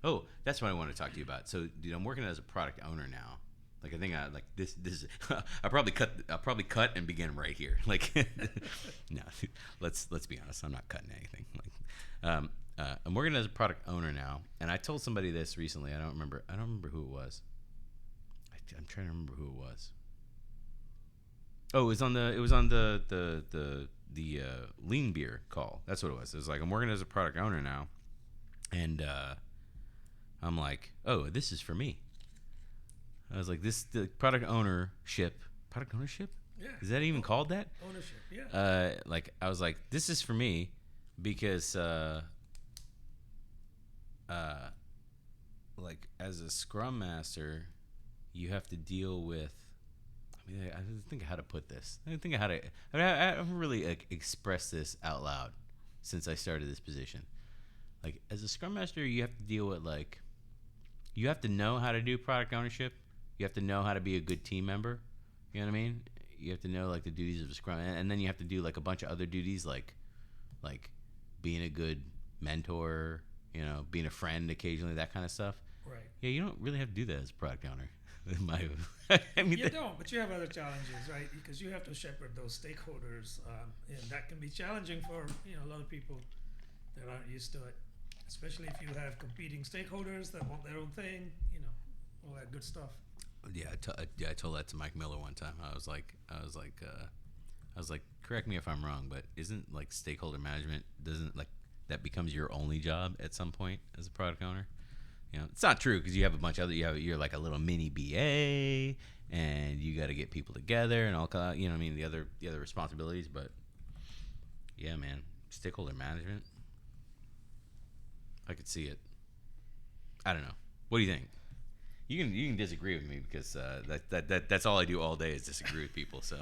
Oh, that's what I want to talk to you about. So, dude, I'm working as a product owner now. Like I think I like this. This I'll probably cut and begin right here. Like, no, let's be honest. I'm not cutting anything. Like, I'm working as a product owner now, and I told somebody this recently. I don't remember who it was. I'm trying to remember who it was. Oh, it was on the lean beer call. That's what it was. It was like I'm working as a product owner now, and I'm like, oh, this is for me. I was like, the product ownership. Product ownership? Yeah. Is that even called that? Ownership, yeah. Like I was like, this is for me because like as a Scrum Master, you have to deal with. I mean, I didn't think of how to put this. I didn't think of how to. I haven't really expressed this out loud since I started this position. Like as a Scrum Master, you have to deal with like. You have to know how to do product ownership. You have to know how to be a good team member. You know what I mean? You have to know like the duties of a Scrum, and then you have to do like a bunch of other duties like being a good mentor. You know, being a friend occasionally, that kind of stuff. Right. Yeah, you don't really have to do that as a product owner. In my, I mean, You don't, but you have other challenges, right? Because you have to shepherd those stakeholders, and that can be challenging for a lot of people that aren't used to it, especially if you have competing stakeholders that want their own thing, all that good stuff. Yeah, I told that to Mike Miller one time. I was like, correct me if I'm wrong, but isn't like stakeholder management doesn't like that becomes your only job at some point as a product owner? You know, it's not true because you have a bunch of other. You're like a little mini BA, and you got to get people together and all kind of, you know what I mean, the other responsibilities. But yeah, man, stakeholder management. I could see it. I don't know. What do you think? You can disagree with me because that's all I do all day is disagree with people. So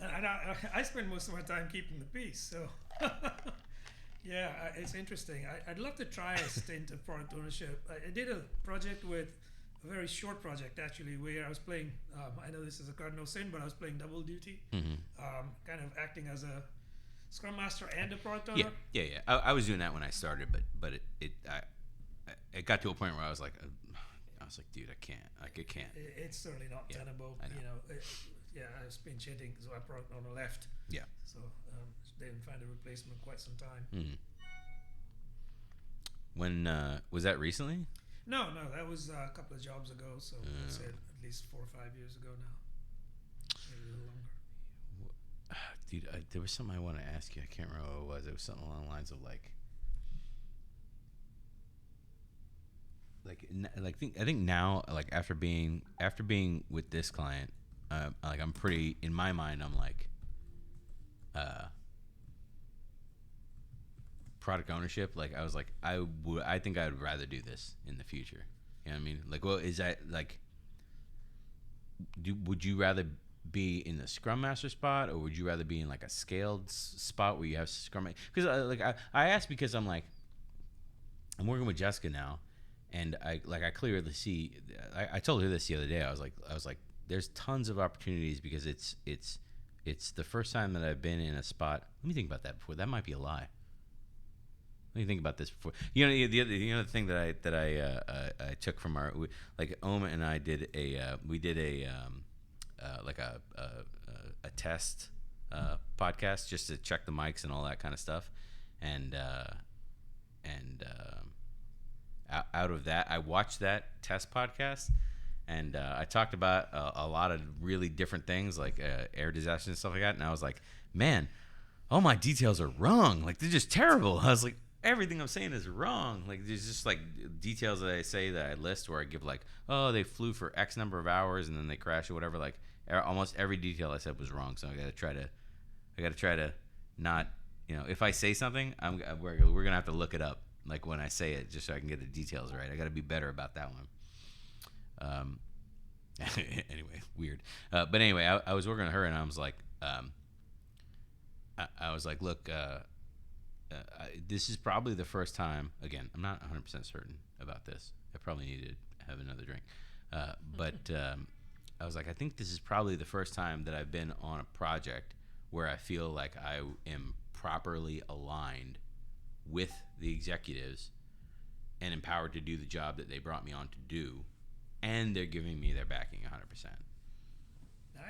I spend most of my time keeping the peace. So yeah, it's interesting. I'd love to try a stint of product ownership. I did a project with a very short project actually, where I was playing. I know this is a cardinal sin, but I was playing double duty, kind of acting as a Scrum Master and a product owner. Yeah. I was doing that when I started, but it got to a point where I was like, dude, I can't. Like, it can't. It's certainly not tenable. I know. I was pinch hitting, so I product owner left. Yeah. So they didn't find a replacement quite some time. Mm-hmm. When was that recently? No, that was a couple of jobs ago. So I'd say at least 4 or 5 years ago now. Maybe a little longer. Dude, there was something I want to ask you. I can't remember what it was. It was something along the lines of like I think now, like after being with this client, like I'm pretty, in my mind, I'm like product ownership. Like I was like I think I would rather do this in the future. You know what I mean? Like, well, is that like would you rather be in the Scrum Master spot, or would you rather be in like a scaled spot where you have Scrum? Because I asked because I'm like, I'm working with Jessica now, and I clearly see. I told her this the other day. I was like, there's tons of opportunities because it's the first time that I've been in a spot. Let me think about that before. That might be a lie. Let me think about this before. The thing that I took from our, like Om and I did a test podcast just to check the mics and all that kind of stuff, and out of that, I watched that test podcast, and I talked about a lot of really different things like air disasters and stuff like that, and I was like, man, all my details are wrong. Like, they're just terrible. I was like, everything I'm saying is wrong. Like, there's just like details that I say that I list where I give like, oh, they flew for X number of hours and then they crashed or whatever. Like, almost every detail I said was wrong. So I got to try to not, if I say something, we're gonna have to look it up. Like when I say it, just so I can get the details right. I got to be better about that one. Anyway, weird. But anyway, I was working on her, and I was like, look, this is probably the first time. Again, I'm not 100% certain about this. I probably need to have another drink. But I was like, I think this is probably the first time that I've been on a project where I feel like I am properly aligned with the executives and empowered to do the job that they brought me on to do, and they're giving me their backing 100%.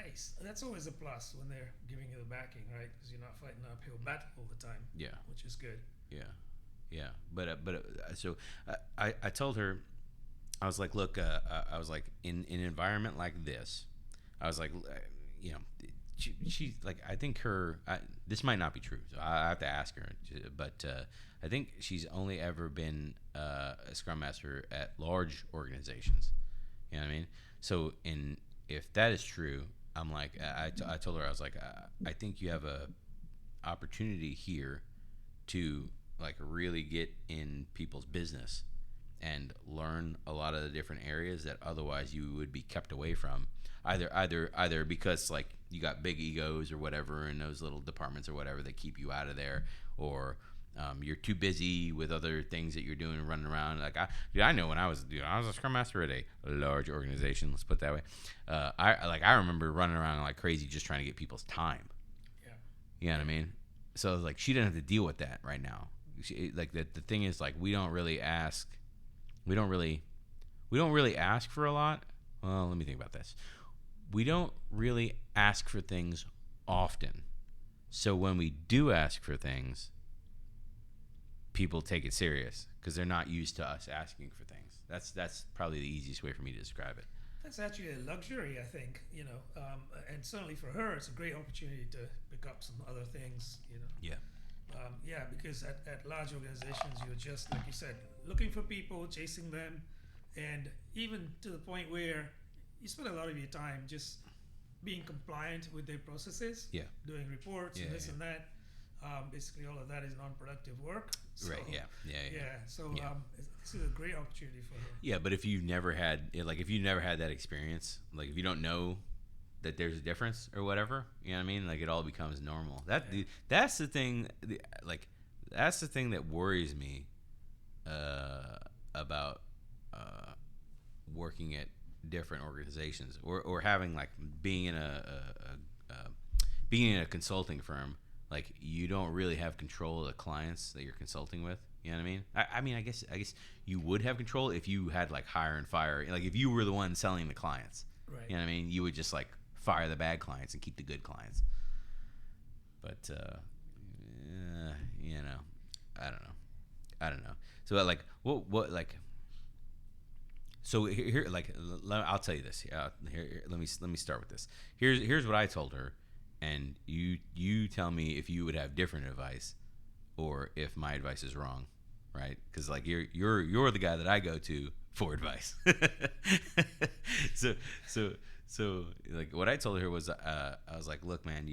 Nice. That's always a plus when they're giving you the backing, right? Because you're not fighting an uphill battle all the time. Yeah. Which is good. Yeah. So I told her, I was like, look, I was like, in an environment like this, I was like, you know, she like, I think this might not be true, so I have to ask her, but I think she's only ever been a Scrum Master at large organizations. You know what I mean? So if that is true, I'm like, I told her, I was like, I think you have a opportunity here to like really get in people's business and learn a lot of the different areas that otherwise you would be kept away from, either because like you got big egos or whatever in those little departments or whatever that keep you out of there, or you're too busy with other things that you're doing and running around. Like I know when I was a Scrum Master at a large organization, let's put it that way. I remember running around like crazy just trying to get people's time. Yeah. You know what I mean? So like she didn't have to deal with that right now. Like the thing is, like, we don't really ask for a lot. Well, let me think about this. We don't really ask for things often. So when we do ask for things, people take it serious because they're not used to us asking for things. That's probably the easiest way for me to describe it. That's actually a luxury, I think, and certainly for her, it's a great opportunity to pick up some other things, Yeah. Because at large organizations, you're just, like you said, looking for people, chasing them, and even to the point where you spend a lot of your time just being compliant with their processes, doing reports and this and that. Basically, all of that is non-productive work. So, right. Yeah. So this is a great opportunity for her. Yeah, but if you never had that experience, like if you don't know that there's a difference or whatever, you know what I mean? Like it all becomes normal. That's the thing. That's the thing that worries me about working at different organizations or having like being in a consulting firm. Like you don't really have control of the clients that you're consulting with. You know what I mean? I guess you would have control if you had like hire and fire. Like if you were the one selling the clients. Right. You know what I mean? You would just like fire the bad clients and keep the good clients. But I don't know. So like what like. So here like I'll tell you this. Here let me start with this. Here's what I told her. And you tell me if you would have different advice, or if my advice is wrong, right? Because like you're the guy that I go to for advice. so like what I told her was I was like, look, man,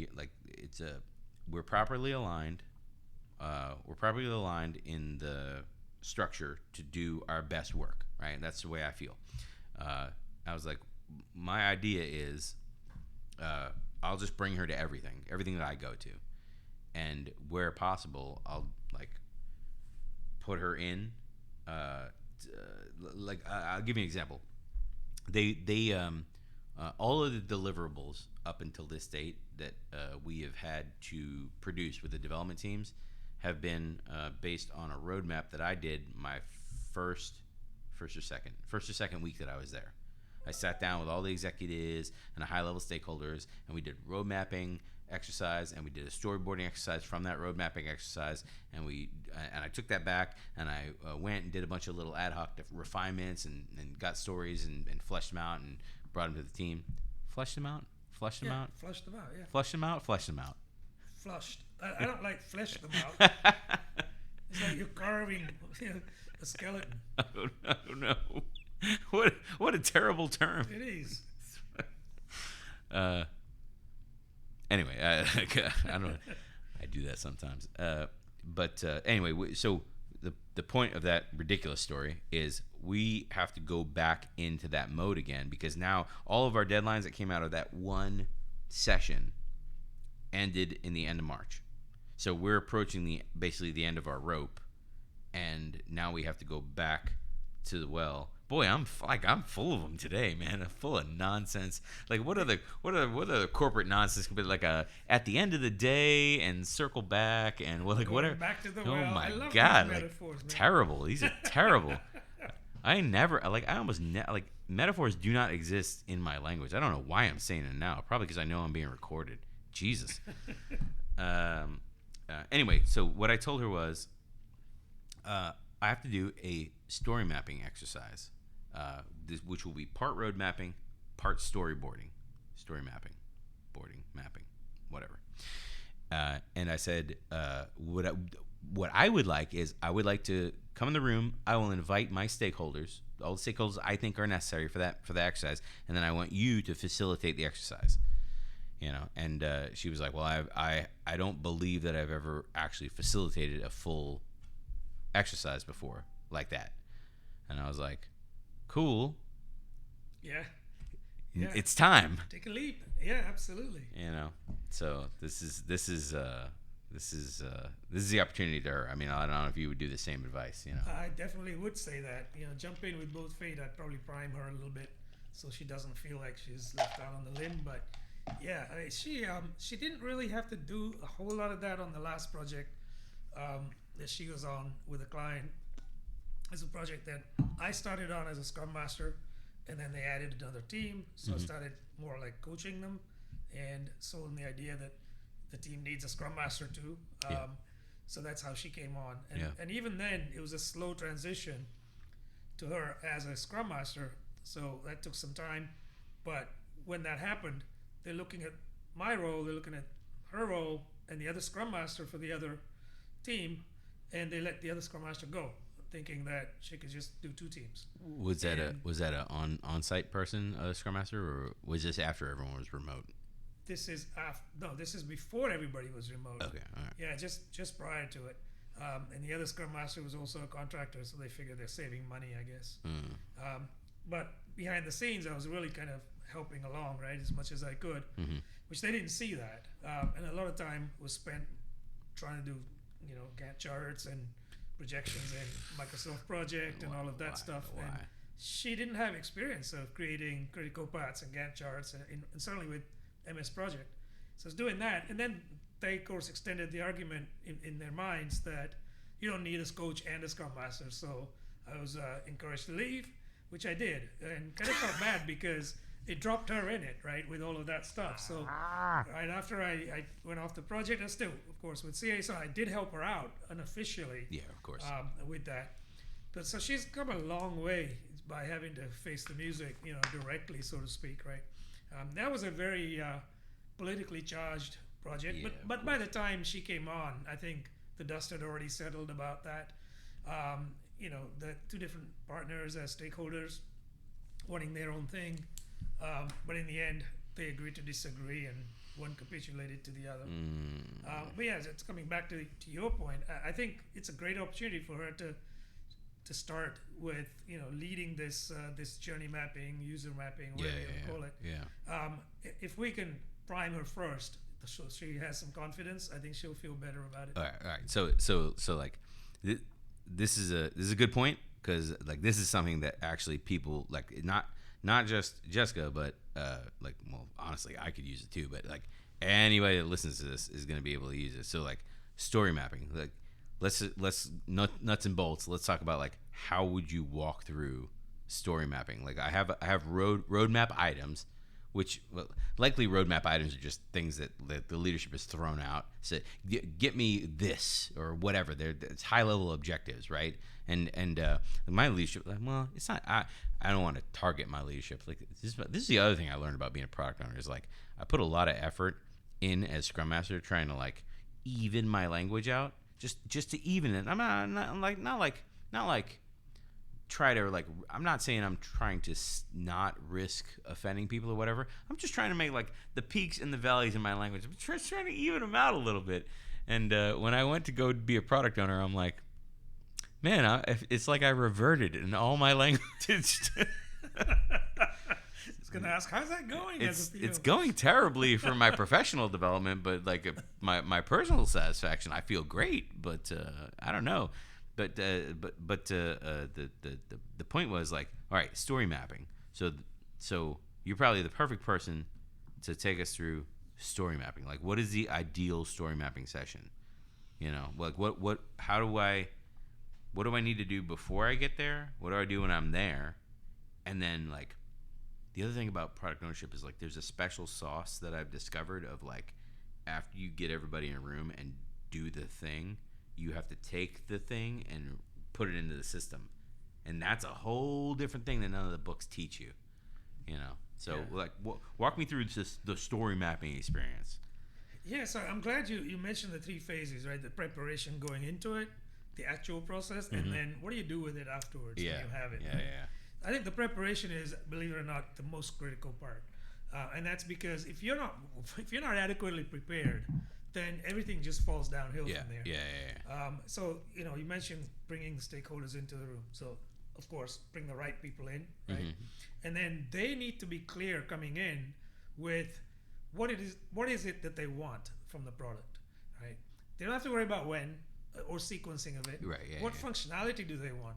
we're properly aligned. We're properly aligned in the structure to do our best work, right? That's the way I feel. I was like, my idea is. I'll just bring her to everything that I go to, and where possible, I'll like put her in. I'll give you an example. They all of the deliverables up until this date that we have had to produce with the development teams have been based on a roadmap that I did my first or second week that I was there. I sat down with all the executives and the high-level stakeholders, and we did road mapping exercise, and we did a storyboarding exercise from that road mapping exercise, and I took that back, and I went and did a bunch of little ad hoc refinements and got stories and fleshed them out and brought them to the team. Fleshed them out? Flushed them out, yeah. Flushed them out? Flushed them out. Flushed. I don't like flesh them out. It's like you're carving a skeleton. Oh, no. What a terrible term. It is. Anyway, I don't know. I do that sometimes. But anyway, so the point of that ridiculous story is we have to go back into that mode again, because now all of our deadlines that came out of that one session ended in the end of March. So we're approaching basically the end of our rope, and now we have to go back to the well. Boy, I'm full of them today, man. I'm full of nonsense. Like what other corporate nonsense could be like at the end of the day and circle back and like whatever. Back to the oh well. my I love God, these like metaphors, man. terrible. These are terrible. I almost like metaphors do not exist in my language. I don't know why I'm saying it now. Probably because I know I'm being recorded. Jesus. Anyway, so what I told her was, I have to do a story mapping exercise, which will be part road mapping, part storyboarding, story mapping, boarding, mapping, whatever. And I said, what I would like is I would like to come in the room. I will invite my stakeholders, all the stakeholders I think are necessary for the exercise, and then I want you to facilitate the exercise. And she was like, well, I don't believe that I've ever actually facilitated a full exercise before like that. And I was like, cool. Yeah. It's time. Take a leap. Yeah, absolutely. So this is the opportunity to her. I mean, I don't know if you would do the same advice. I definitely would say that. Jump in with both feet. I'd probably prime her a little bit so she doesn't feel like she's left out on the limb. But yeah, she didn't really have to do a whole lot of that on the last project that she was on with a client. It's a project that I started on as a Scrum Master, and then they added another team, so I started more like coaching them and sold them the idea that the team needs a Scrum Master too. So that's how she came on. And even then, it was a slow transition to her as a Scrum Master, so that took some time. But when that happened, they're looking at my role, they're looking at her role, and the other Scrum Master for the other team, and they let the other Scrum Master go, thinking that she could just do two teams. Was that a on-site person, a Scrum Master, or was this after everyone was remote? This is this is before everybody was remote. Okay, all right. Yeah, just prior to it. And the other Scrum Master was also a contractor, so they figured they're saving money, I guess. But behind the scenes, I was really kind of helping along, right, as much as I could, which they didn't see that. And a lot of time was spent trying to do, Gantt charts and projections in Microsoft Project and all of that stuff. Why? And she didn't have experience of creating critical paths and Gantt charts, and certainly with MS Project. So I was doing that, and then they, of course, extended the argument in their minds that you don't need a coach and a Scrum Master. So I was encouraged to leave, which I did, and kind of felt bad because it dropped her in it, right, with all of that stuff. So right after I went off the project, and still, of course, with CA, so I did help her out unofficially. Yeah, of course. With that. But so she's come a long way by having to face the music, directly, so to speak, right? That was a very politically charged project, but by the time she came on, I think the dust had already settled about that. The two different partners as stakeholders wanting their own thing, but in the end, they agreed to disagree, and one capitulated to the other. But yeah, it's coming back to your point. I think it's a great opportunity for her to start with, leading this journey mapping, user mapping, whatever you call it. If we can prime her first, so she has some confidence, I think she'll feel better about it. All right. So like, this is a good point, because like this is something that actually people like, not just Jessica, but honestly, I could use it too. But like anybody that listens to this is going to be able to use it. So like story mapping, like let's nuts and bolts. Let's talk about like how would you walk through story mapping? Like I have roadmap items, which likely roadmap items are just things that the leadership has thrown out. So get me this or whatever. It's high level objectives, right? And my leadership, like, well, it's not. I don't want to target my leadership. Like this is the other thing I learned about being a product owner is like I put a lot of effort in as Scrum Master trying to like even my language out, just to even it. I'm not like try to like. I'm not saying I'm trying to not risk offending people or whatever. I'm just trying to make like the peaks and the valleys in my language. I'm trying to even them out a little bit. And when I went to go be a product owner, I'm like, man, it's like I reverted in all my languages. I was gonna ask, how's that going? It's going terribly for my professional development, but like my personal satisfaction, I feel great. But I don't know. But the point was like, all right, story mapping. So you're probably the perfect person to take us through story mapping. Like, what is the ideal story mapping session? Like what how do I what do I need to do before I get there? What do I do when I'm there? And then like the other thing about product ownership is like there's a special sauce that I've discovered of like after you get everybody in a room and do the thing, you have to take the thing and put it into the system. And that's a whole different thing that none of the books teach you, you know. So like walk me through the story mapping experience. Yeah, so I'm glad you mentioned the 3 phases, right? The preparation going into it, the actual process, and then what do you do with it afterwards when you have it? Yeah, right? yeah. I think the preparation is, believe it or not, the most critical part, and that's because if you're not adequately prepared, then everything just falls downhill from there. Yeah. So you know, you mentioned bringing the stakeholders into the room. So of course, bring the right people in, right? And then they need to be clear coming in with what is it that they want from the product, right? They don't have to worry about when or sequencing of it. Right. Yeah. What functionality do they want?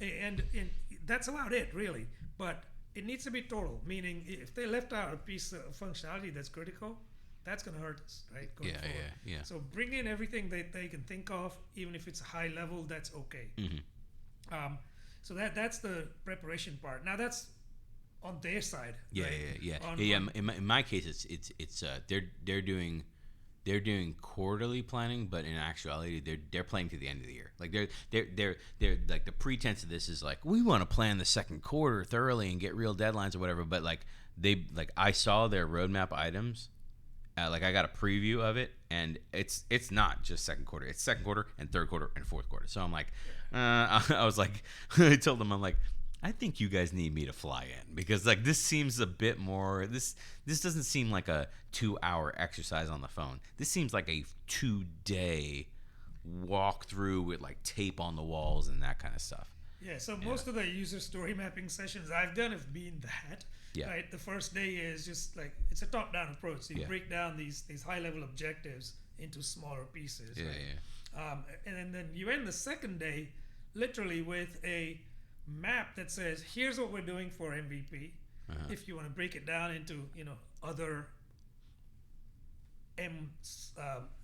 And that's about it, really. But it needs to be total, meaning if they left out a piece of functionality that's critical, that's going to hurt us, right? Going forward. Yeah. So bring in everything that they can think of, even if it's high level, that's okay. So that's the preparation part. Now that's on their side. Yeah, right? In my case, it's they're doing quarterly planning, but in actuality, they're planning to the end of the year. Like they're like the pretense of this is like we want to plan the second quarter thoroughly and get real deadlines or whatever. But like I saw their roadmap items. Like I got a preview of it, and it's not just second quarter. It's second quarter and third quarter and fourth quarter. So I'm like, I was like, I told them, I'm like, I think you guys need me to fly in because like this seems a bit more. This doesn't seem like a 2-hour exercise on the phone. This seems like a 2-day walkthrough with like tape on the walls and that kind of stuff. Yeah. So most of the user story mapping sessions I've done have been that. Yeah. Right. The first day is just like it's a top-down approach. So you break down these high-level objectives into smaller pieces. Yeah. Right? And then you end the second day literally with a map that says, "Here's what we're doing for MVP." If you want to break it down into other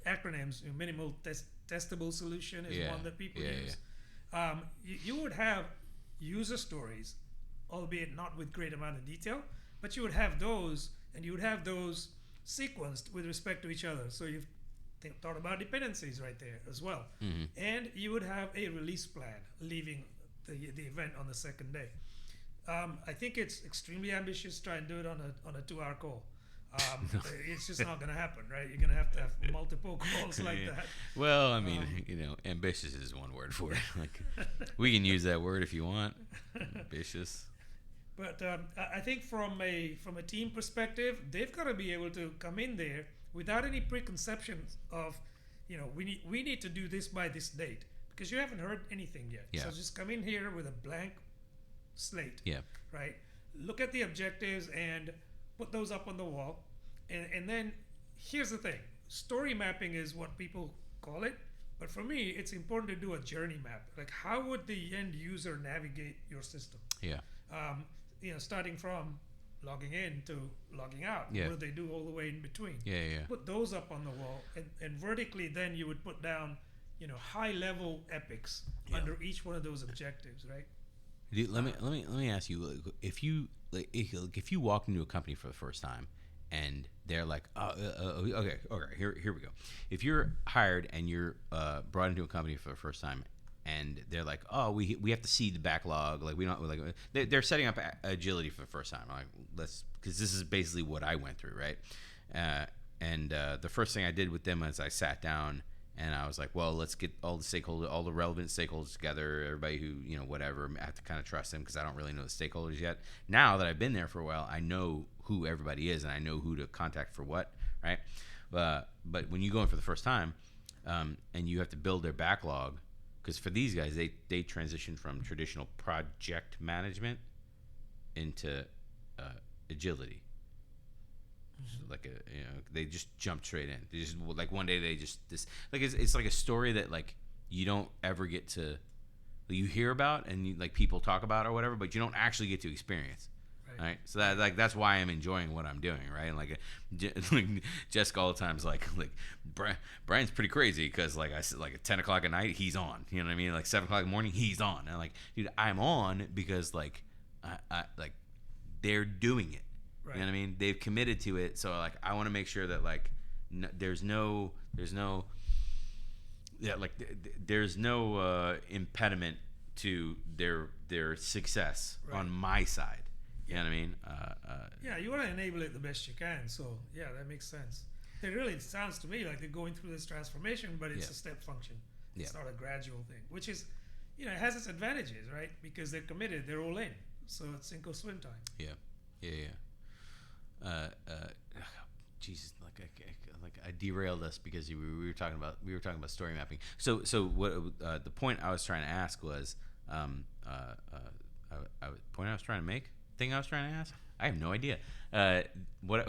acronyms, minimal testable solution is one that people use. You would have user stories, albeit not with great amount of detail, but you would have those, and you would have those sequenced with respect to each other. So you've thought about dependencies right there as well. And you would have a release plan leaving the event on the second day. I think it's extremely ambitious to try and do it on a 2-hour call. It's just not going to happen, right? You're going to have multiple calls like that. Well, I mean, ambitious is one word for it. Like, we can use that word if you want. Ambitious. But I think from a team perspective, they've got to be able to come in there without any preconceptions of, we need to do this by this date because you haven't heard anything yet. Yeah. So just come in here with a blank slate. Yeah. Right. Look at the objectives and put those up on the wall. And then here's the thing: story mapping is what people call it. But for me, it's important to do a journey map. Like, how would the end user navigate your system? Yeah. Starting from logging in to logging out. Yeah. What do they do all the way in between? Yeah. Put those up on the wall, and vertically, then you would put down, high-level epics under each one of those objectives, right? Dude, let me ask you: if you walk into a company for the first time, and they're like, okay, here we go. If you're hired and you're brought into a company for the first time, and they're like, oh, we have to see the backlog, like we don't like they're setting up agility for the first time. I'm like, because this is basically what I went through, right? And the first thing I did with them was I sat down and I was like, well, let's get all the relevant stakeholders together, everybody who whatever. I have to kind of trust them because I don't really know the stakeholders yet. Now that I've been there for a while, I know who everybody is and I know who to contact for what, right? But when you go in for the first time, and you have to build their backlog. Because for these guys, they transition from traditional project management into agility. So like they just jump straight in. They just like one day it's like a story that like you don't ever get to, you hear about and like people talk about or whatever, but you don't actually get to experience. Right. So that's why I'm enjoying what I'm doing, right? Like, like Jessica all the time's like Brian's pretty crazy because like I said, like at 10 o'clock at night he's on. You know what I mean? Like 7 o'clock in the morning he's on. And I'm like, dude, I'm on because like I like they're doing it. Right. You know what I mean? They've committed to it. So like I want to make sure that like there's no impediment to their success on my side. You know what I mean? Yeah, you want to enable it the best you can. So yeah, that makes sense. It really sounds to me like they're going through this transformation, but it's a step function. It's not a gradual thing, which is, it has its advantages, right? Because they're committed, they're all in. So it's sink or swim time. Yeah. Jesus, I derailed us because we were talking about story mapping. So what the point I was trying to ask was point I was trying to make. Thing I was trying to ask? I have no idea. What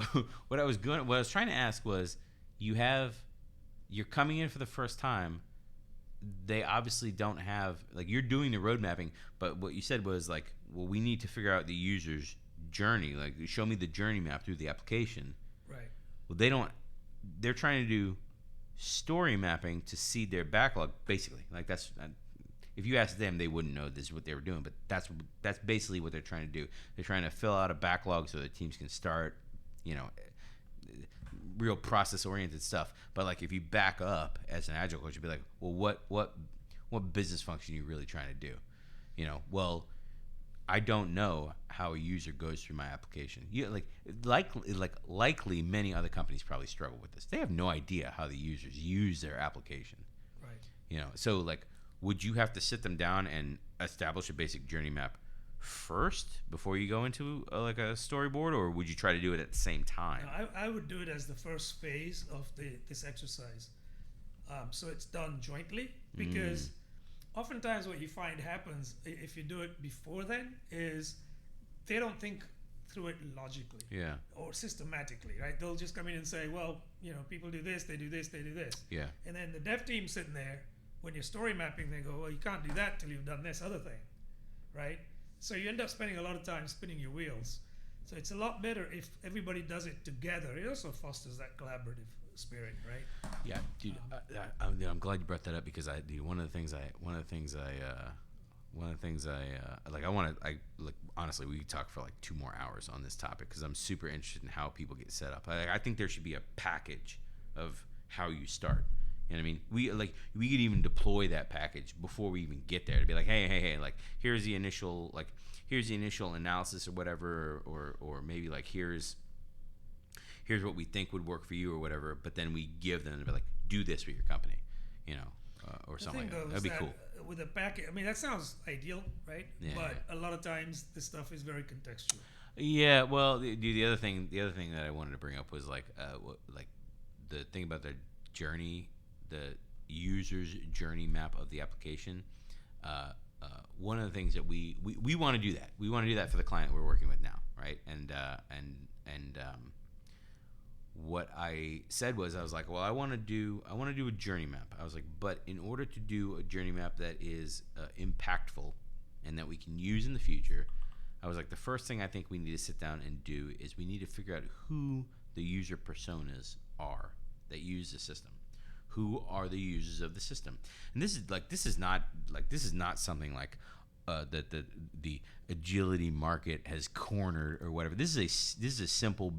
I was trying to ask was, you're coming in for the first time. They obviously don't have, like, you're doing the road mapping, but what you said was like, well, we need to figure out the user's journey. Like, show me the journey map through the application. Right. Well, they're trying to do story mapping to seed their backlog, basically. Like, that's. If you ask them, they wouldn't know this is what they were doing, but that's basically what they're trying to do. They're trying to fill out a backlog so that teams can start, real process-oriented stuff. But like, if you back up as an Agile coach, you'd be like, well, what business function are you really trying to do? Well, I don't know how a user goes through my application. Likely many other companies probably struggle with this. They have no idea how the users use their application. Right. So like, would you have to sit them down and establish a basic journey map first before you go into a storyboard, or would you try to do it at the same time? No, I would do it as the first phase of this exercise. So it's done jointly, because oftentimes what you find happens if you do it before then is they don't think through it logically or systematically, right? They'll just come in and say, well, people do this, they do this, they do this. Yeah. And then the dev team sitting there, when you're story mapping, they go, well, you can't do that till you've done this other thing, right? So you end up spending a lot of time spinning your wheels. So it's a lot better if everybody does it together. It also fosters that collaborative spirit, right? Yeah, dude. I'm glad you brought that up, because one of the things honestly, we could talk for like 2 more hours on this topic, because I'm super interested in how people get set up. I think there should be a package of how you start. You know what I mean? We could even deploy that package before we even get there, to be like, hey, like, here's the initial analysis or whatever, or maybe like here's what we think would work for you or whatever. But then we give them to be like, do this with your company, or something like that. That'd be cool. With a package, that sounds ideal, right? Yeah, but a lot of times this stuff is very contextual. Yeah. Well, the other thing that I wanted to bring up was like the thing about the journey. The user's journey map of the application. One of the things that we want to do that. We want to do that for the client we're working with now, right? And what I said was, I was like, well, I want to do a journey map. I was like, but in order to do a journey map that is impactful and that we can use in the future, I was like, the first thing I think we need to sit down and do is we need to figure out who the user personas are that use the system. Who are the users of the system? And this is not something like that the agility market has cornered or whatever. This is a simple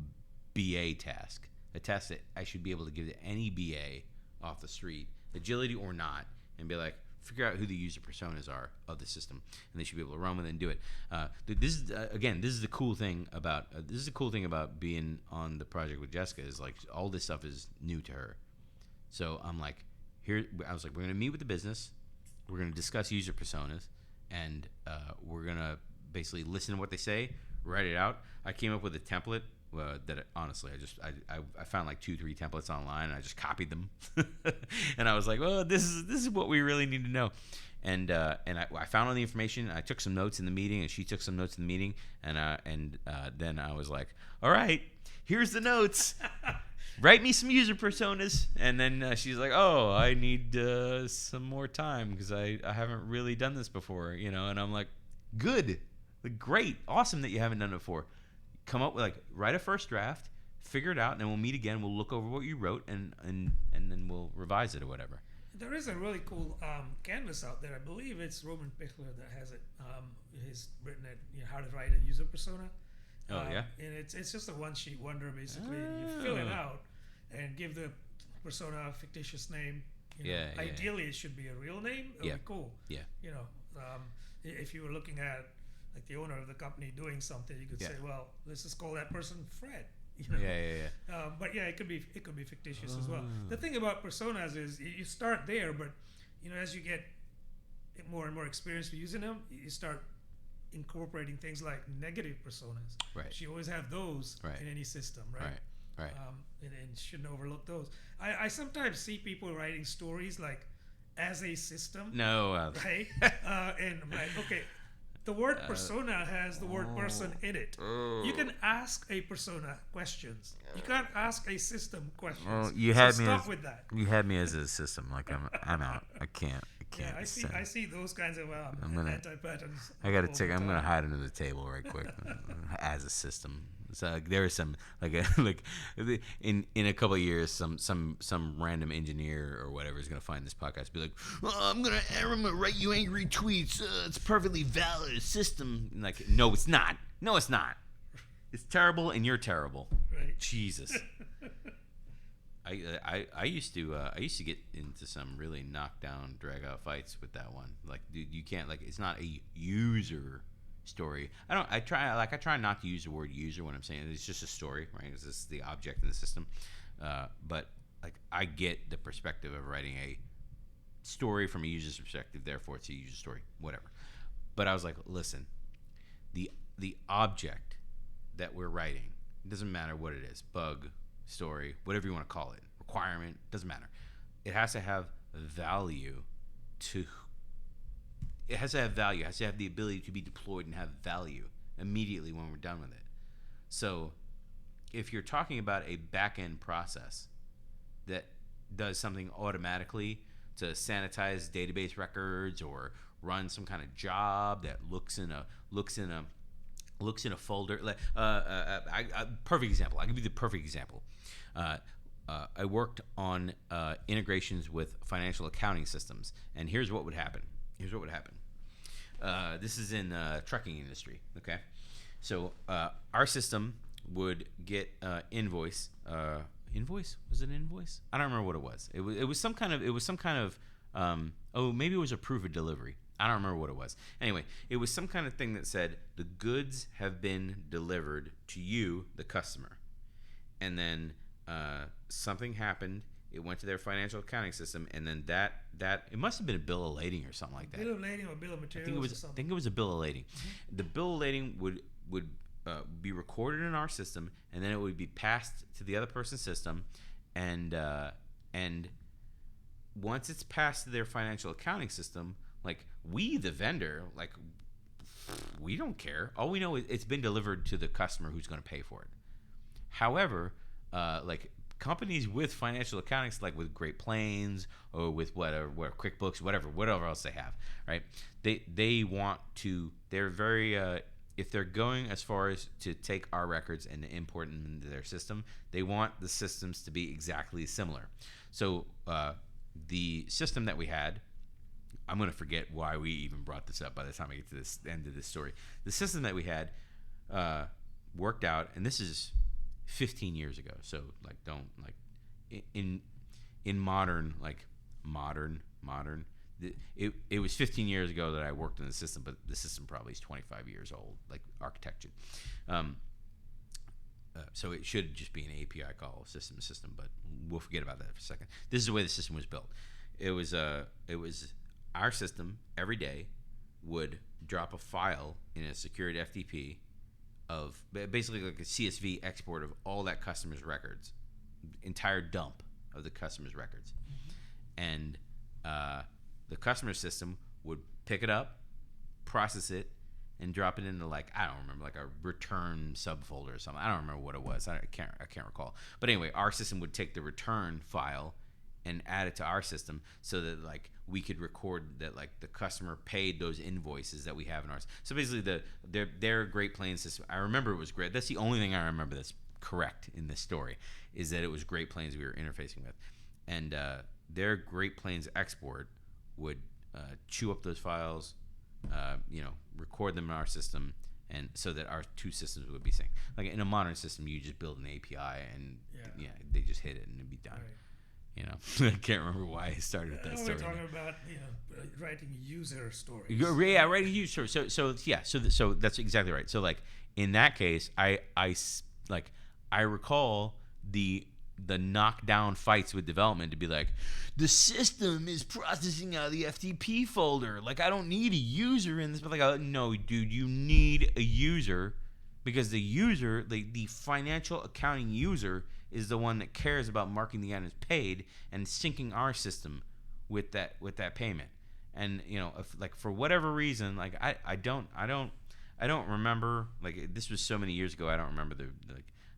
BA task, a task that I should be able to give to any BA off the street, agility or not, and be like, figure out who the user personas are of the system, and they should be able to run with it and do it. This is the cool thing about being on the project with Jessica, is like all this stuff is new to her. So I'm like, we're going to meet with the business, we're going to discuss user personas, and we're going to basically listen to what they say, write it out. I came up with a template that honestly, I found like 2-3 templates online, and I just copied them, and I was like, well, this is what we really need to know. And I found all the information. I took some notes in the meeting, and she took some notes in the meeting, and then I was like, all right, here's the notes. Write me some user personas. And then she's like, oh, I need some more time because I haven't really done this before, And I'm like, good. Like, great, awesome that you haven't done it before. Come up with, like, write a first draft, figure it out, and then we'll meet again. We'll look over what you wrote, and then we'll revise it or whatever. There is a really cool canvas out there. I believe it's Roman Pichler that has it. He's written it, how to write a user persona. Oh, yeah? And it's just a one-sheet wonder, basically. You fill it out and give the persona a fictitious name. Ideally, it should be a real name. It would be cool. Yeah. If you were looking at like the owner of the company doing something, you could say, well, let's just call that person Fred. But it could be fictitious as well. The thing about personas is you start there, but as you get more and more experience with using them, you start incorporating things like negative personas. Right. So you always have those in any system, right? Right. And shouldn't overlook those. I sometimes see people writing stories like as a system. No. Right. And I'm like, okay. The word persona has the word person in it. You can ask a persona questions. You can't ask a system questions. Well, you had me stop with that. You had me as a system. Like I'm out. I can't. Yeah, I see those kinds of anti-patterns. I gotta take. I'm gonna hide under the table right quick as a system. So there is some like in a couple of years, some random engineer or whatever is gonna find this podcast, be like, I'm gonna write you angry tweets. It's perfectly valid system. And like, no, it's not. No, it's not. It's terrible, and you're terrible. Right. Jesus. I used to get into some really knockdown, drag out fights with that one. Like, dude, you can't, like, it's not a user story. I try not to use the word user when I'm saying it. It's just a story, right? It's just the object in the system. But like, I get the perspective of writing a story from a user's perspective. Therefore, it's a user story, whatever. But I was like, listen, the object that we're writing, it doesn't matter what it is, bug, story, whatever you want to call it, requirement, doesn't matter. It has to have value it has to have value. It has to have the ability to be deployed and have value immediately when we're done with it. So if you're talking about a back-end process that does something automatically to sanitize database records or run some kind of job that looks in a folder, perfect example. I'll give you the perfect example. I worked on integrations with financial accounting systems, and here's what would happen. This is in trucking industry. Okay, so our system would get invoice. Invoice? Was it an invoice? I don't remember what it was. It was some kind of. Maybe it was a proof of delivery. I don't remember what it was. Anyway, it was some kind of thing that said the goods have been delivered to you, the customer, and then something happened. It went to their financial accounting system, and then that it must have been a bill of lading or something like that. Bill of lading or bill of materials I think it was a bill of lading. Mm-hmm. The bill of lading would be recorded in our system, and then it would be passed to the other person's system, and once it's passed to their financial accounting system, like, we, the vendor, like, we don't care. All we know is it's been delivered to the customer who's going to pay for it. However, like, companies with financial accounting, like with Great Plains or with whatever QuickBooks, whatever else they have, right? They want to. They're very. If they're going as far as to take our records and import them into their system, they want the systems to be exactly similar. So the system that we had, I'm going to forget why we even brought this up by the time I get to this end of this story. The system that we had worked out, and this is 15 years ago. So, like, don't, like, in modern, it was 15 years ago that I worked in the system, but the system probably is 25 years old, like architecture. So it should just be an API call system to system, but we'll forget about that for a second. This is the way the system was built. It was our system every day would drop a file in a secured FTP of basically like a CSV export of all that customer's records, entire dump of the customer's records. And the customer system would pick it up, process it, and drop it into, like, I don't remember, like a return subfolder or something. I don't remember what it was. I can't recall. But anyway, our system would take the return file and add it to our system so that like we could record that like the customer paid those invoices that we have in ours. So basically their Great Plains system, I remember it was great. That's the only thing I remember that's correct in this story, is that it was Great Plains we were interfacing with. And their Great Plains export would chew up those files, record them in our system, and so that our two systems would be synced. Like in a modern system, you just build an API and they just hit it and it'd be done. Right. I can't remember why I started with that story. We're talking about writing user stories. Yeah, writing user stories. So that's exactly right. So like in that case, I recall the knockdown fights with development to be like, the system is processing out of the FTP folder. Like, I don't need a user in this. But like, no, dude, you need a user, because the user, the financial accounting user, is the one that cares about marking the items paid and syncing our system with that payment. And if, like, for whatever reason, like I don't remember, like, this was so many years ago. I don't remember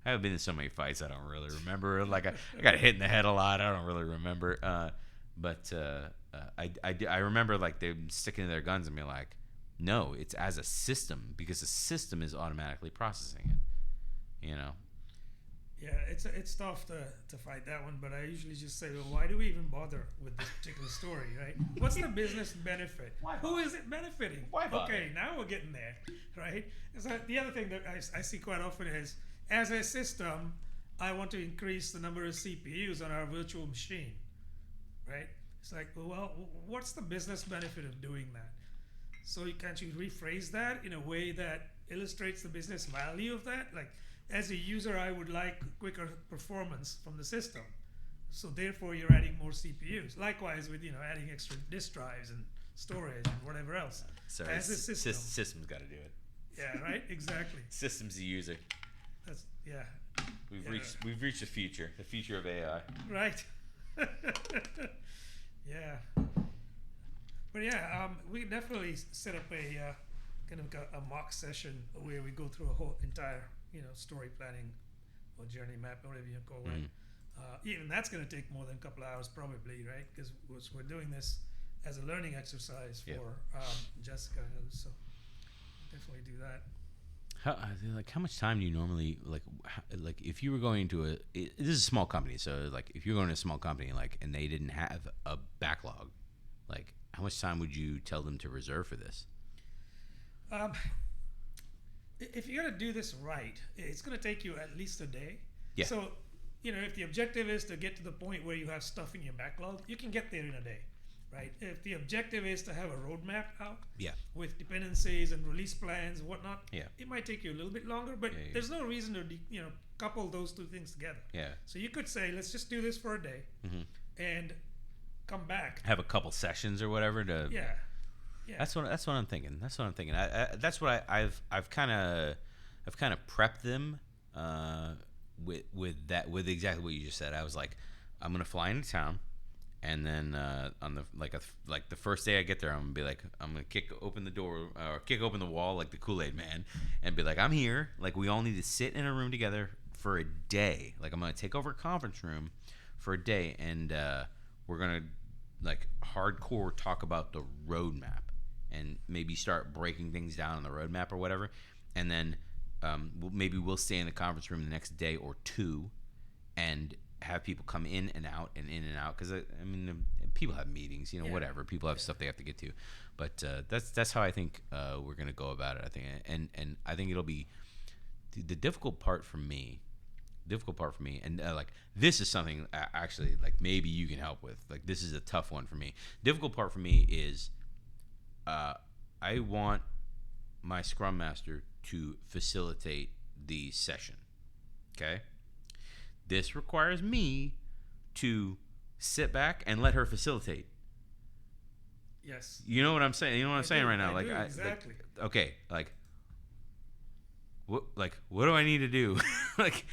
I've been in so many fights, I don't really remember. Like, I got hit in the head a lot. I don't really remember. But I remember, like, them sticking to their guns and being like, no, it's as a system, because the system is automatically processing it. Yeah, it's tough to fight that one, but I usually just say, well, why do we even bother with this particular story, right? What's the business benefit? Who is it benefiting? Why bother? Okay, now we're getting there, right? So the other thing that I see quite often is, as a system, I want to increase the number of CPUs on our virtual machine, right? It's like, well, what's the business benefit of doing that? So can't you rephrase that in a way that illustrates the business value of that? Like, as a user, I would like quicker performance from the system. So therefore, you're adding more CPUs. Likewise with, adding extra disk drives and storage and whatever else. Sorry, as a system. System's got to do it. Yeah, right? Exactly. System's the user. We've reached the future of AI. Right. Yeah. But we definitely set up a kind of a mock session where we go through a whole entire story planning or journey map or whatever you call it. Even that's going to take more than a couple of hours probably, right? Because we're doing this as a learning exercise for Jessica and others. So definitely do that. How much time do you normally like if you were going to this is a small company, so like if you're going to a small company and they didn't have a backlog, like how much time would you tell them to reserve for this? If you're gonna do this right, it's gonna take you at least a day. Yeah. So if the objective is to get to the point where you have stuff in your backlog, you can get there in a day. Right. If the objective is to have a roadmap out, with dependencies and release plans and whatnot, it might take you a little bit longer. But there's no reason to couple those two things together. Yeah. So you could say, let's just do this for a day, and come back. Have a couple sessions or whatever to. Yeah. That's what I'm thinking. That's what I've kind of prepped them with exactly what you just said. I was like, I'm gonna fly into town. And then on the first day I get there, I'm gonna kick open the door or kick open the wall like the Kool-Aid Man, and be like, I'm here. Like, we all need to sit in a room together for a day. Like, I'm gonna take over a conference room for a day, and we're gonna like hardcore talk about the roadmap and maybe start breaking things down on the roadmap or whatever. And then maybe we'll stay in the conference room the next day or two, and have people come in and out because people have meetings, whatever, people have stuff they have to get to, but that's how I think we're gonna go about it. I think, and I think it'll be the difficult part for me, and like this is something actually like maybe you can help with. Like, this is a tough one for me. Difficult part for me is I want my Scrum Master to facilitate the session. Okay. This requires me to sit back and let her facilitate. Yes. You know what I'm saying? You know what I'm saying right now? Exactly. What do I need to do? like,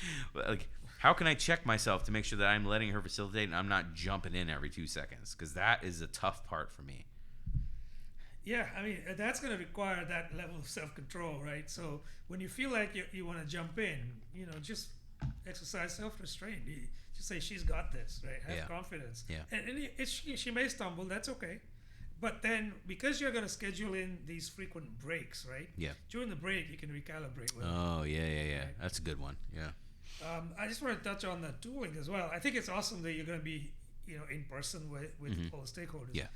how can I check myself to make sure that I'm letting her facilitate and I'm not jumping in every 2 seconds? Because that is the tough part for me. Yeah, that's going to require that level of self-control, right? So when you feel like you want to jump in, just exercise self-restraint. just say she's got this, right? Have confidence. Yeah. And she may stumble. That's okay. But then, because you're going to schedule in these frequent breaks, right? Yeah. During the break, you can recalibrate with Oh, yeah. Right? That's a good one. Yeah. I just want to touch on the tooling as well. I think it's awesome that you're going to be, in person with all the stakeholders. Yeah.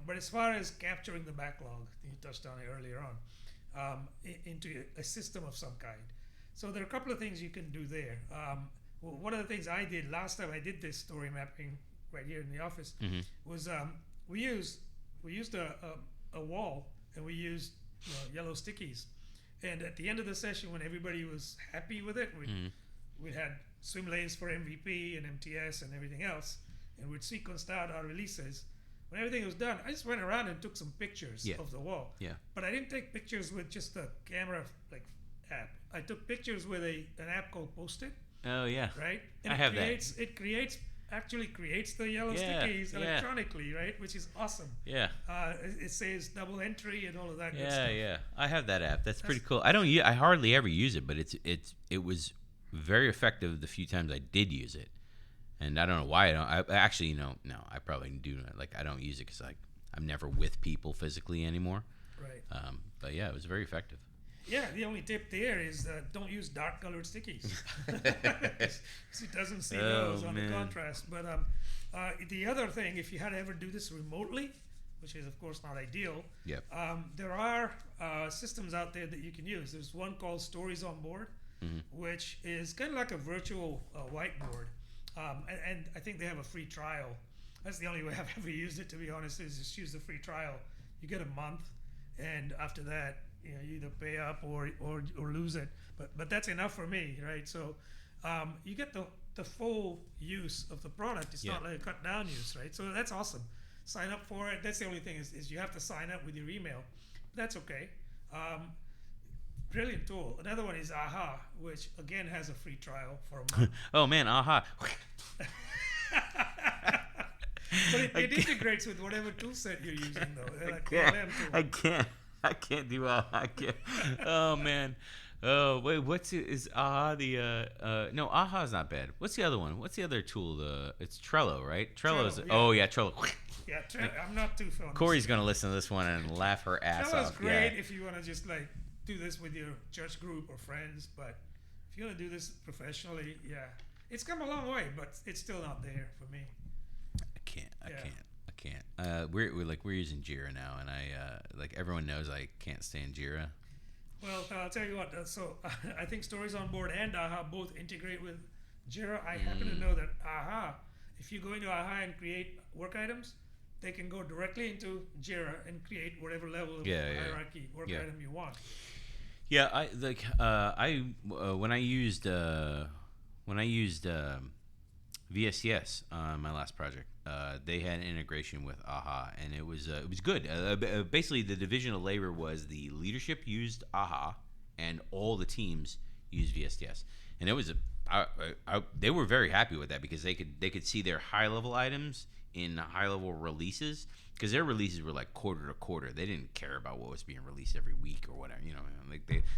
But as far as capturing the backlog, you touched on it earlier on, into a system of some kind. So there are a couple of things you can do there. Well, one of the things I did last time I did this story mapping right here in the office was we used a wall, and we used yellow stickies. And at the end of the session, when everybody was happy with it, we had swim lanes for MVP and MTS and everything else, and we'd sequenced out our releases. When everything was done, I just went around and took some pictures of the wall. Yeah. But I didn't take pictures with just a camera app. I took pictures with an app called Post-it. Oh yeah. Right. And I have that. It actually creates the yellow stickies electronically, right? Which is awesome. Yeah. It says double entry and all of that good Yeah, stuff. yeah. I have that app. That's pretty cool. I hardly ever use it, but it was very effective the few times I did use it. And I don't know why I actually, no, I probably do. I don't use it because I'm never with people physically anymore. Right. But yeah, it was very effective. Yeah, the only tip there is don't use dark colored stickies. 'Cause it doesn't see those on the contrast. But the other thing, if you had to ever do this remotely, which is of course not ideal, there are systems out there that you can use. There's one called Stories on Board, which is kind of like a virtual whiteboard. And I think they have a free trial. That's the only way I've ever used it, to be honest, is just use the free trial. You get a month, and after that, you either pay up or lose it. But that's enough for me, right? So you get the full use of the product. It's not like a cut down use, right? So that's awesome. Sign up for it. That's the only thing is you have to sign up with your email. That's okay. Brilliant tool. Another one is AHA, which again has a free trial for a month. Oh man, AHA. But it integrates with whatever tool set you're using, though. Like ALM tool. I can't do AHA. I can't. Oh man. Oh wait, is AHA the no, AHA is not bad. What's the other one? What's the other tool? It's Trello, right? Trello's Trello, yeah. Trello. Yeah, I'm not too fond. Corey's gonna listen to this one and laugh her ass Trello's off. great if you want to just do this with your church group or friends, but if you want to do this professionally, it's come a long way, but it's still not there for me. I can't. We're using Jira now, and everyone knows I can't stand Jira. Well, I'll tell you what. So I think Stories on Board and AHA both integrate with Jira. I happen to know that AHA, if you go into AHA and create work items, they can go directly into Jira and create whatever level of hierarchy work item you want. Yeah, when I used VSTS on my last project, they had an integration with AHA, and it was good. Basically, the division of labor was the leadership used AHA, and all the teams used VSTS, and it was they were very happy with that because they could see their high level items in high level releases, because their releases were like quarter to quarter. They didn't care about what was being released every week or whatever.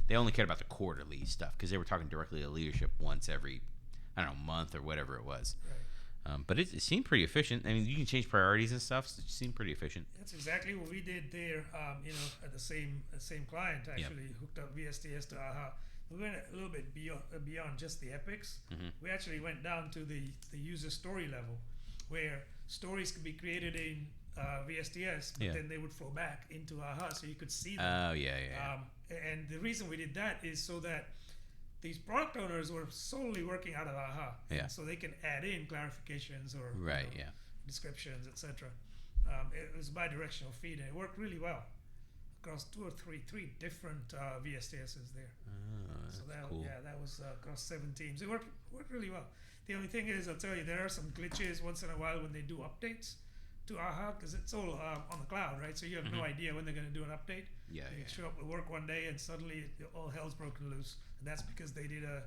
They only cared about the quarterly stuff because they were talking directly to leadership once every month or whatever it was. Right. But it seemed pretty efficient. I mean, you can change priorities and stuff. So it seemed pretty efficient. That's exactly what we did there. At the same client actually hooked up VSTS to AHA. We went a little bit beyond just the epics. We actually went down to the user story level, where stories could be created in VSTS, but then they would flow back into AHA, so you could see them. Oh yeah. And the reason we did that is so that these product owners were solely working out of AHA, so they can add in clarifications or descriptions, etc. It was bi-directional feed, and it worked really well across three different VSTSs there. Oh, that's cool. That was across 7 teams. It worked really well. The only thing is, I'll tell you, there are some glitches once in a while when they do updates to AHA, because it's all on the cloud, right? So you have no idea when they're going to do an update. You show up at work one day and suddenly all hell's broken loose, and that's because they did an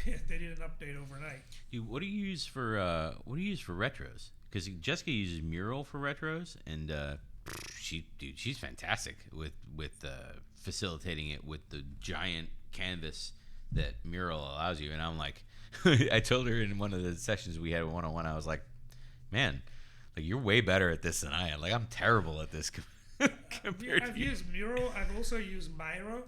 update overnight. Dude, what do you use for retros? Because Jessica uses Mural for retros, and she's fantastic with facilitating it with the giant canvas that Mural allows you. And I'm like, I told her in one of the sessions we had one-on-one, I was like, man, like you're way better at this than I am. Like I'm terrible at this compared I've to you. used Mural. I've also used Miro,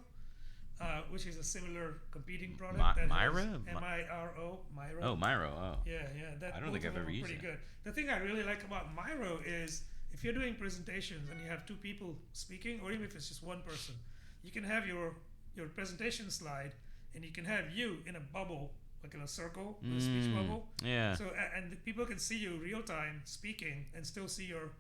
which is a similar competing product. Myra? Miro. Miro. Oh, Miro. Oh. Yeah. That I don't think I've ever used pretty it. good. The thing I really like about Miro is if you're doing presentations and you have two people speaking, or even if it's just one person, you can have your presentation slide, and you can have you in a bubble, like in a circle, a speech bubble. Yeah. So and the people can see you real time speaking and still see your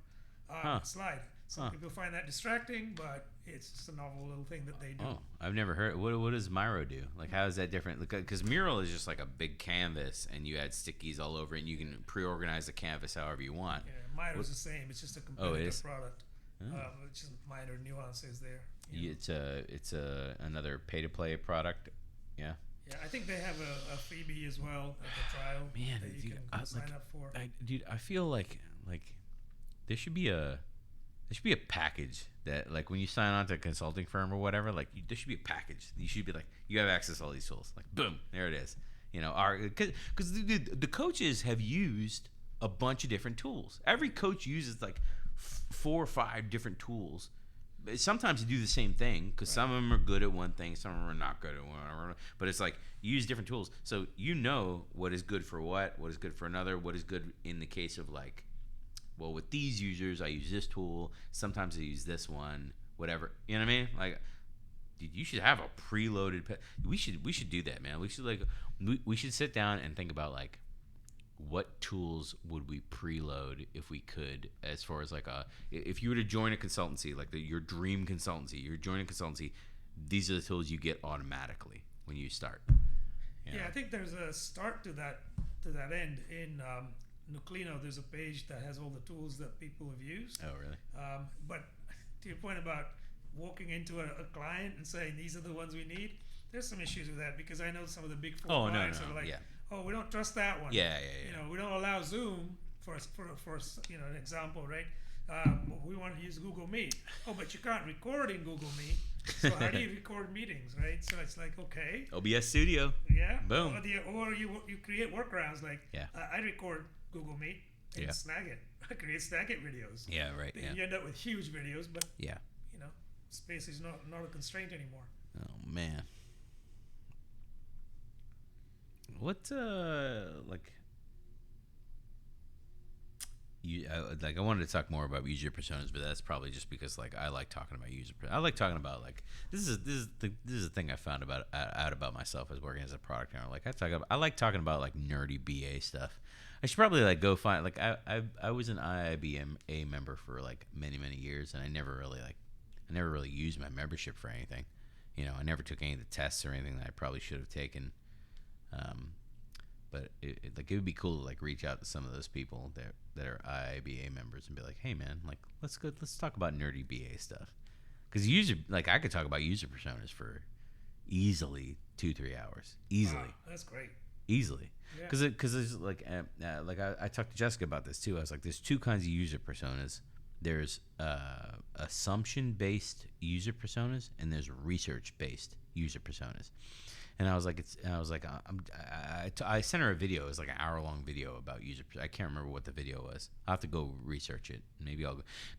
slide. Some people find that distracting, but it's just a novel little thing that they do. Oh, I've never heard. What does Miro do? Like, how is that different? Because Mural is just like a big canvas, and you add stickies all over it, and you can pre-organize the canvas however you want. Yeah, Miro's the same. It's just a competitive product. Oh. It's just minor nuances there. It's another pay-to-play product. Yeah. Yeah, I think they have a freebie as well at the trial that you can sign up for. I feel like there should be a package that, like, when you sign on to a consulting firm or whatever, like there should be a package. You should be like, you have access to all these tools. Like, boom, there it is. You know, because the coaches have used a bunch of different tools. Every coach uses like 4 or 5 different tools. Sometimes you do the same thing because some of them are good at one thing, some of them are not good at one. But it's like you use different tools, so you know what is good for what is good for another, what is good in the case of like, well, with these users I use this tool. Sometimes I use this one, whatever. You know what I mean? Like, dude, you should have a preloaded. We should do that, man. We should sit down and think about like, what tools would we preload if we could, as far as like if you were to join a consultancy, like your dream consultancy, you're joining a consultancy, these are the tools you get automatically when you start. Yeah, I think there's a start to that end in Nuclino. There's a page that has all the tools that people have used. Oh, really? But to your point about walking into a client and saying these are the ones we need, there's some issues with that because I know some of the big four clients are like, oh, we don't trust that one. Yeah. You know, we don't allow Zoom for an example, right? We want to use Google Meet. Oh, but you can't record in Google Meet. So how do you record meetings, right? So it's like, okay. OBS Studio. Yeah. Boom. Or you create workarounds like, yeah. I record Google Meet and snag it. I create snag it videos. Yeah, right. Then you end up with huge videos, but you know, space is not a constraint anymore. Oh man. What I wanted to talk more about user personas, but that's probably just because like I like talking about I like talking about like this is the thing I found out about myself as working as a product owner. Like I like talking about like nerdy BA stuff. I should probably like go find like I was an IIBA member for like many years, and I never really used my membership for anything. You know, I never took any of the tests or anything that I probably should have taken. But it would be cool to like reach out to some of those people that are IIBA members and be like, hey man, like let's talk about nerdy BA stuff. Because I could talk about user personas for easily 2-3 hours, easily. Wow, that's great. Easily, because there's like I talked to Jessica about this too. I was like, there's 2 kinds of user personas. There's assumption-based user personas, and there's research-based user personas. And I was like, I sent her a video. It was like an hour-long video about user. I can't remember what the video was. I'll have to go research it. Maybe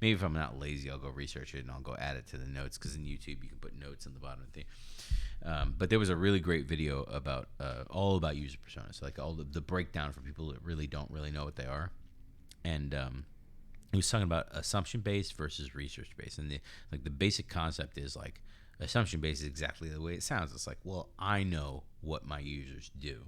if I'm not lazy, I'll go research it and I'll go add it to the notes. Because in YouTube, you can put notes in the bottom of the thing. But there was a really great video about all about user personas, so like all the breakdown for people that really don't really know what they are, and he was talking about assumption-based versus research-based, and the basic concept is like. Assumption-based is exactly the way it sounds. It's like, well, I know what my users do,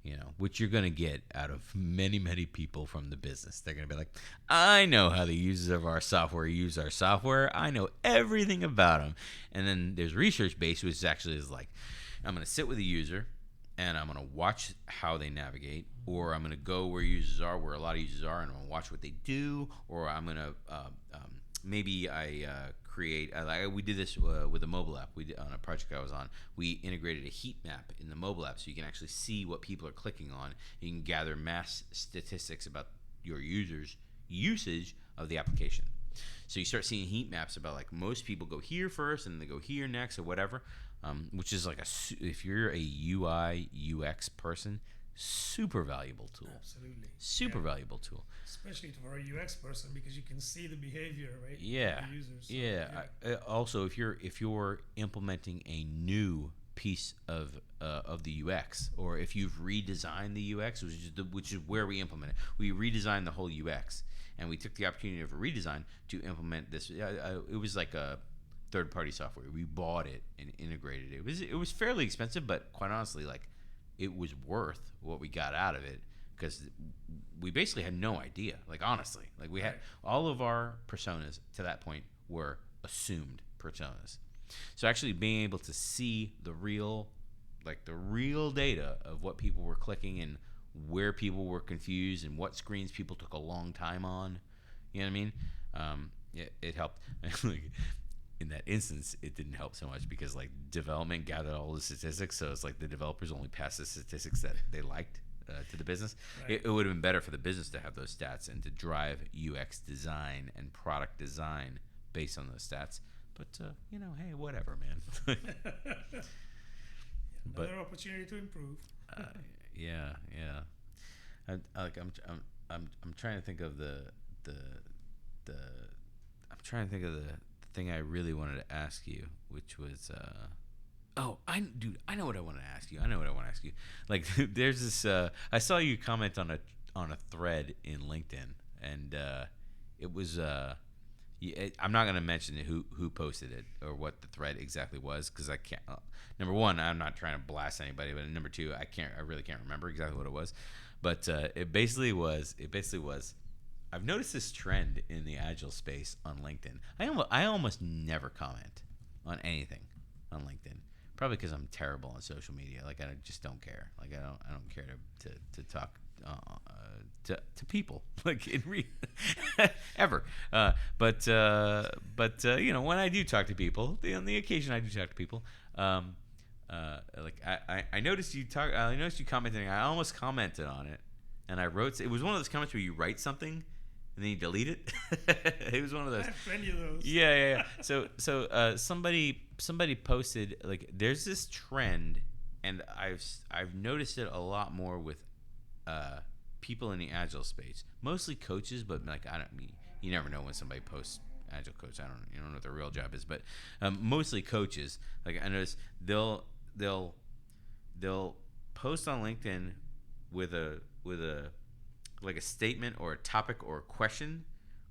you know, which you're going to get out of many people from the business. They're going to be like, I know how the users of our software use our software. I know everything about them. And then there's research-based, which actually is like, I'm going to sit with a user, and I'm going to watch how they navigate, or I'm going to go where users are, where a lot of users are, and I'm going to watch what they do, or I'm going to maybe create we did this with a mobile app. We did on a project I was on. We integrated a heat map in the mobile app, so you can actually see what people are clicking on. You can gather mass statistics about your users' usage of the application. So you start seeing heat maps about like most people go here first and they go here next or whatever, which is like if you're a UI UX person, super valuable tool. Absolutely. Super valuable tool. Especially for a UX person, because you can see the behavior, right? Yeah. Of the users. So, Also, if you're implementing a new piece of the UX, or if you've redesigned the UX, which is where we implement it. We redesigned the whole UX, and we took the opportunity of a redesign to implement this. It was like a third-party software. We bought it and integrated it. It was fairly expensive, but quite honestly, like it was worth what we got out of it, because we basically had no idea. Like honestly, like we had all of our personas to that point were assumed personas. So actually being able to see the real data of what people were clicking and where people were confused and what screens people took a long time on, you know what I mean? It helped. Like, in that instance, it didn't help so much because like development gathered all the statistics, so it's like the developers only passed the statistics that they liked to the business. Right. It would have been better for the business to have those stats and to drive UX design and product design based on those stats. But hey, whatever, man. Another opportunity to improve. Yeah. I'm trying to think of the thing I really wanted to ask you, which was I know what I want to ask you. Like there's this I saw you comment on a thread in LinkedIn, and it was I'm not going to mention who posted it or what the thread exactly was, because I can't. Number one, I'm not trying to blast anybody, but number two, I really can't remember exactly what it was. But it basically was. I've noticed this trend in the Agile space on LinkedIn. I almost never comment on anything on LinkedIn. Probably because I'm terrible on social media. Like I just don't care. Like I don't care to talk to people, like ever. But when I do talk to people, on the occasion I do talk to people, like I noticed you commenting. I almost commented on it, and I wrote. It was one of those comments where you write something and then you delete it. It was one of those. I have plenty of those. Yeah. So somebody posted, like, there's this trend, and I've noticed it a lot more with people in the Agile space, mostly coaches, but like you never know when somebody posts Agile coach. You don't know what their real job is, but mostly coaches. Like I notice they'll post on LinkedIn with a like a statement or a topic or a question,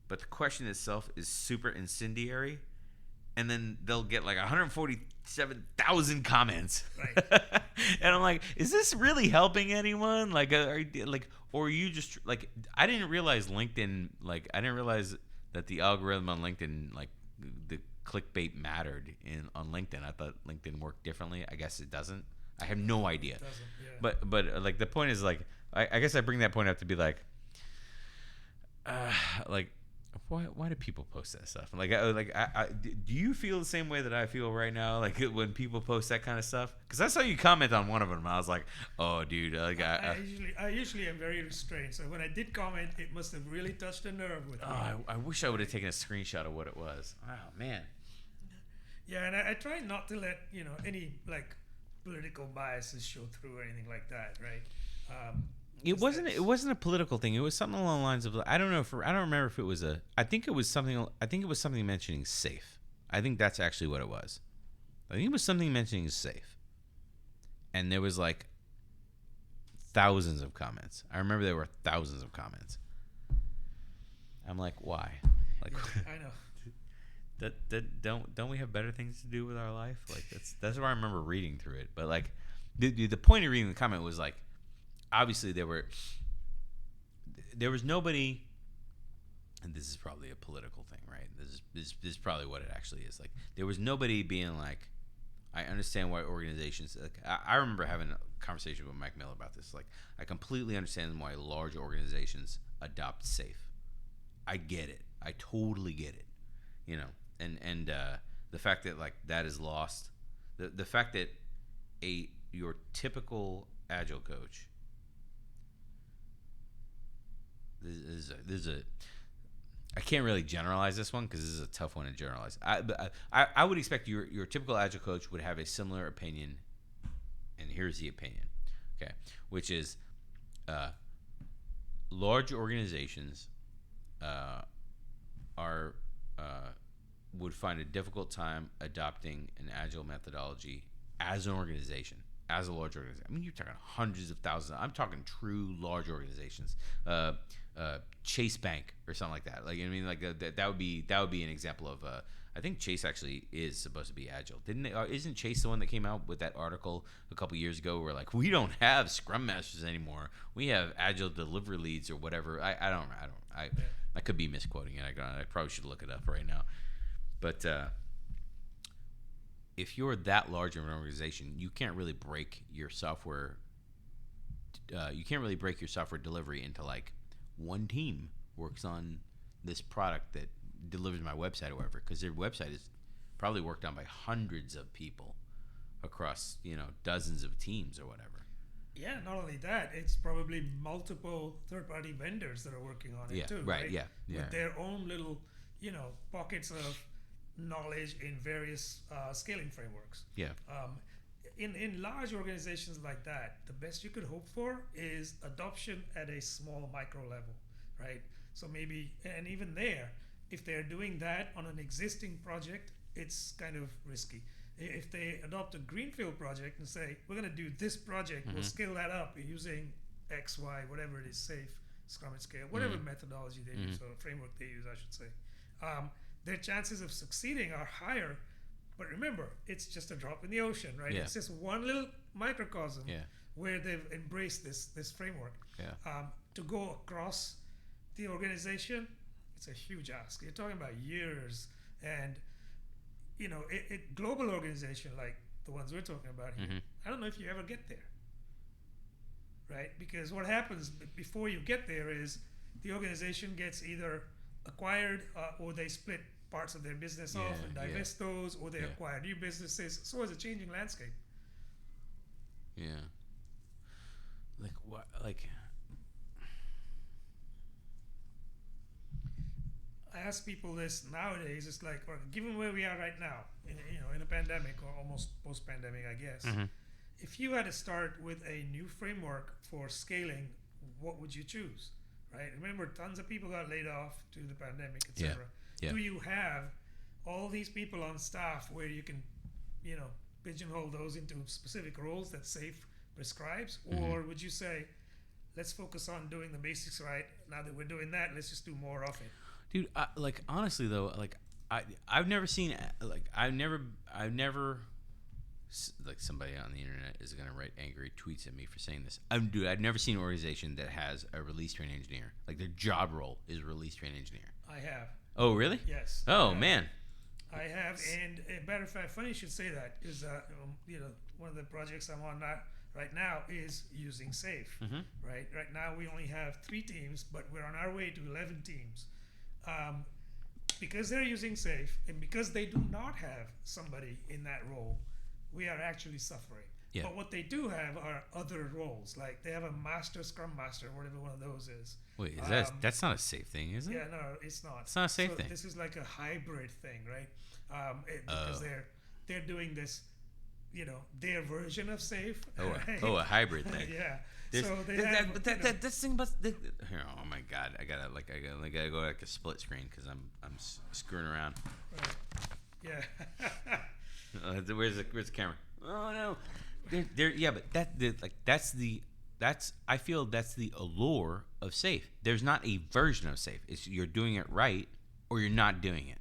but the question itself is super incendiary, and then they'll get like 147,000 comments. Right. And I'm like, is this really helping anyone? Like, or are you just like, I didn't realize that the algorithm on LinkedIn, like the clickbait mattered on LinkedIn. I thought LinkedIn worked differently. I guess it doesn't. I have no idea. It doesn't, yeah. But like the point is, like, I guess I bring that point up to be like why do people post that stuff? Like do you feel the same way that I feel right now? Like when people post that kind of stuff? Because I saw you comment on one of them, and I was like, oh, dude. Like I usually am very restrained. So when I did comment, it must have really touched a nerve with me. I wish I would have taken a screenshot of what it was. Oh man. Yeah, and I try not to let any like political biases show through or anything like that, right? It wasn't a political thing. It was something along the lines of, I don't remember if it was I think it was something mentioning safe. I think that's actually what it was. I think it was something mentioning safe. And there was like thousands of comments. I remember there were thousands of comments. I'm like, why? Like, yeah, I know. Don't we have better things to do with our life? Like that's where I remember reading through it. But like the point of reading the comment was like, obviously there was nobody, and this is probably a political thing, right? This is probably what it actually is. Like there was nobody being like, I understand why organizations, like I remember having a conversation with Mike Miller about this. Like I completely understand why large organizations adopt SAFe. I get it. I totally get it. And the fact that like that is lost, the fact that your typical Agile coach, this is I can't really generalize this one because this is a tough one to generalize. I would expect your typical Agile coach would have a similar opinion, and here's the opinion, okay, which is large organizations would find a difficult time adopting an Agile methodology as an organization, as a large organization. I mean, you're talking hundreds of thousands. I'm talking true large organizations. Chase Bank or something like that. Like, I mean, like that would be an example of. I think Chase actually is supposed to be Agile. Didn't they, isn't Chase the one that came out with that article a couple years ago where like we don't have Scrum Masters anymore. We have Agile delivery leads or whatever. I could be misquoting it. I probably should look it up right now. But if you're that large of an organization, you can't really break your software. You can't really break your software delivery into like one team works on this product that delivers my website or whatever, because their website is probably worked on by hundreds of people across dozens of teams or whatever. Yeah, not only that, it's probably multiple third-party vendors that are working on it too, right? Yeah. With their own little, pockets of knowledge in various scaling frameworks. Yeah. In large organizations like that, the best you could hope for is adoption at a small micro level, right? So maybe, and even there, if they're doing that on an existing project, it's kind of risky. If they adopt a greenfield project and say, we're going to do this project, we'll scale that up using X, Y, whatever it is, safe, Scrum at scale, whatever methodology they use or framework they use, I should say. Their chances of succeeding are higher. But remember, it's just a drop in the ocean, right? Yeah. It's just one little microcosm Yeah. where they've embraced this framework. Yeah. To go across the organization, it's a huge ask. You're talking about years, and global organization like the ones we're talking about here, I don't know if you ever get there, right? Because what happens before you get there is the organization gets either acquired or they split parts of their business off and divest those, or they acquire new businesses. So it's a changing landscape. Yeah. Like what? Like I ask people this nowadays. It's like, given where we are right now, in a pandemic or almost post-pandemic, I guess. If you had to start with a new framework for scaling, what would you choose? Right? Remember, tons of people got laid off due to the pandemic, etc. Yeah. Do you have all these people on staff where you can, pigeonhole those into specific roles that SAFe prescribes? Or would you say, let's focus on doing the basics right. Now that we're doing that, let's just do more of it. Dude, honestly though, I've never seen somebody on the internet is gonna write angry tweets at me for saying this. I've never seen an organization that has a release train engineer. Like their job role is release train engineer. I have. Oh really? Yes. Oh man. I have, and a matter of fact, funny you should say that, is one of the projects I'm on right now is using SAFe. Right now we only have 3 teams, but we're on our way to 11 teams. Because they're using SAFe and because they do not have somebody in that role, we are actually suffering. Yeah. But what they do have are other roles, like they have a master, Scrum Master, whatever one of those is. Wait, that's not a safe thing, is it? Yeah, no, it's not. It's not a safe thing. This is like a hybrid thing, right? Because they're doing this, their version of SAFE. A hybrid thing. Yeah. There's, so they have. this thing must. Oh my god! I gotta go like a split screen because I'm screwing around. Right. Yeah. Where's the camera? Oh no. But I feel that's the allure of SAFe. There's not a version of SAFe. It's you're doing it right or you're not doing it.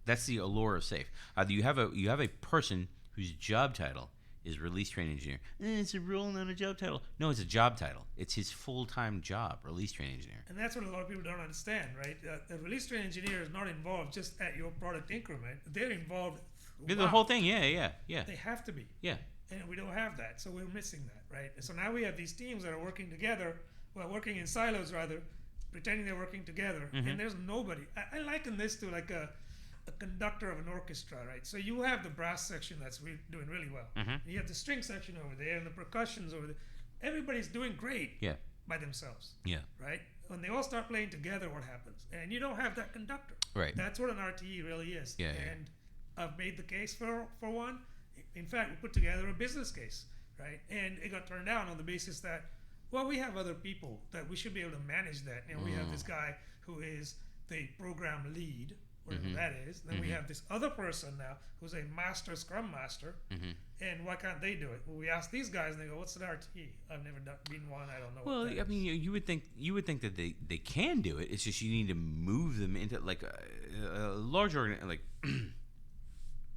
That's the allure of SAFe. You have a person whose job title is release train engineer. It's a role, not a job title. No, it's a job title. It's his full-time job, release train engineer. And that's what a lot of people don't understand, right? The release train engineer is not involved just at your product increment. They're involved throughout. The whole thing, yeah. They have to be. Yeah. And we don't have that, so we're missing that, right? So now we have these teams that are working together, working in silos rather, pretending they're working together, and there's nobody. I liken this to like a conductor of an orchestra, right? So you have the brass section that's doing really well. And you have the string section over there and the percussions over there. Everybody's doing great. Yeah. by themselves. Yeah. Right? When they all start playing together, what happens? And you don't have that conductor. Right. That's what an RTE really is. Yeah, And I've made the case for one. In fact, we put together a business case, right? And it got turned down on the basis that, well, we have other people that we should be able to manage that. You know, we have this guy who is the program lead, whatever that is. Then we have this other person now who's a master Scrum Master. And why can't they do it? Well, we ask these guys, and they go, "What's an RTE? I've never been one. I don't know." Well, what that I mean, you would think that they can do it. It's just you need to move them into like a large like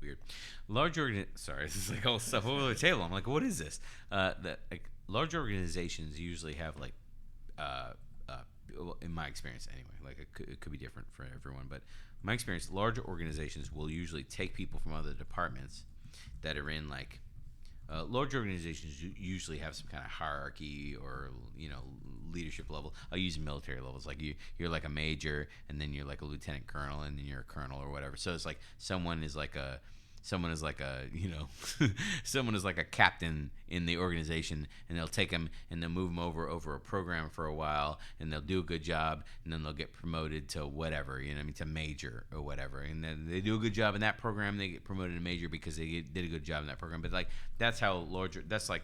weird large Sorry, this is like all stuff over the table. I'm like, what is this? That like large organizations usually have like well, in my experience anyway. Like it could be different for everyone, but in my experience, larger organizations will usually take people from other departments that are in like large organizations usually have some kind of hierarchy or leadership level. I'll use military levels, like you're like a major, and then you're like a lieutenant colonel, and then you're a colonel or whatever. So it's like someone is like a someone is like a captain in the organization, and they'll take them and they'll move them over a program for a while, and they'll do a good job, and then they'll get promoted to whatever, to major or whatever, and then they do a good job in that program, they get promoted to major because they did a good job in that program. But like that's like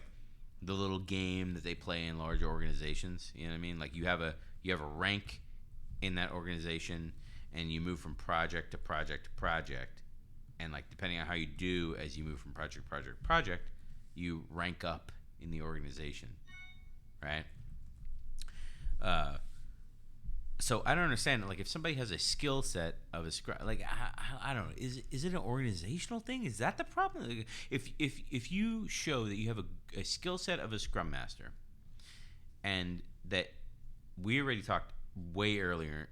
the little game that they play in larger organizations. You know what I mean? Like you have a rank in that organization, and you move from project to project to project. And like depending on how you do as you move from project to project, you rank up in the organization, right? So I don't understand. Like if somebody has a skill set of a scrum, like I don't know, is it an organizational thing? Is that the problem? Like, if you show that you have a skill set of a Scrum Master, and that we already talked way earlier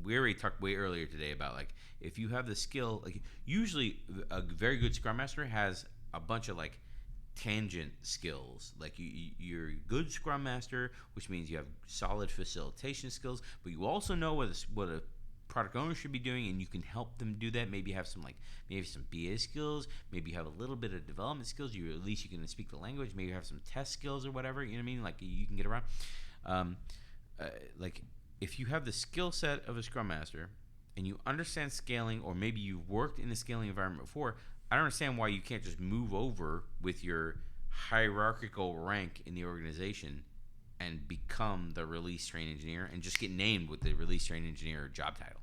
we already talked way earlier today about like if you have the skill, like usually a very good Scrum Master has a bunch of like tangent skills. Like you're a good Scrum Master, which means you have solid facilitation skills, but you also know what a product owner should be doing, and you can help them do that. Maybe have some BA skills, maybe you have a little bit of development skills, at least you can speak the language, maybe you have some test skills or whatever, you know what I mean? Like you can get around. Like if you have the skill set of a Scrum Master and you understand scaling, or maybe you've worked in a scaling environment before, I don't understand why you can't just move over with your hierarchical rank in the organization and become the release train engineer and just get named with the release train engineer job title.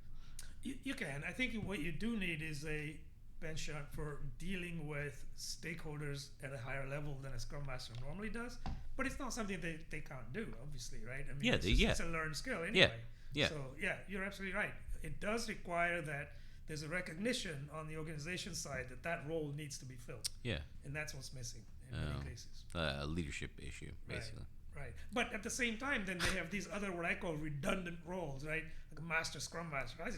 You can. I think what you do need is a benchmark for dealing with stakeholders at a higher level than a Scrum Master normally does. But it's not something they can't do, obviously, right? I mean, it's a learned skill anyway. Yeah. So, yeah, you're absolutely right. It does require that there's a recognition on the organization side that role needs to be filled. Yeah. And that's what's missing in many cases. A leadership issue, basically. Right. But at the same time, then they have these other what I call redundant roles, right? Like a master Scrum Master. I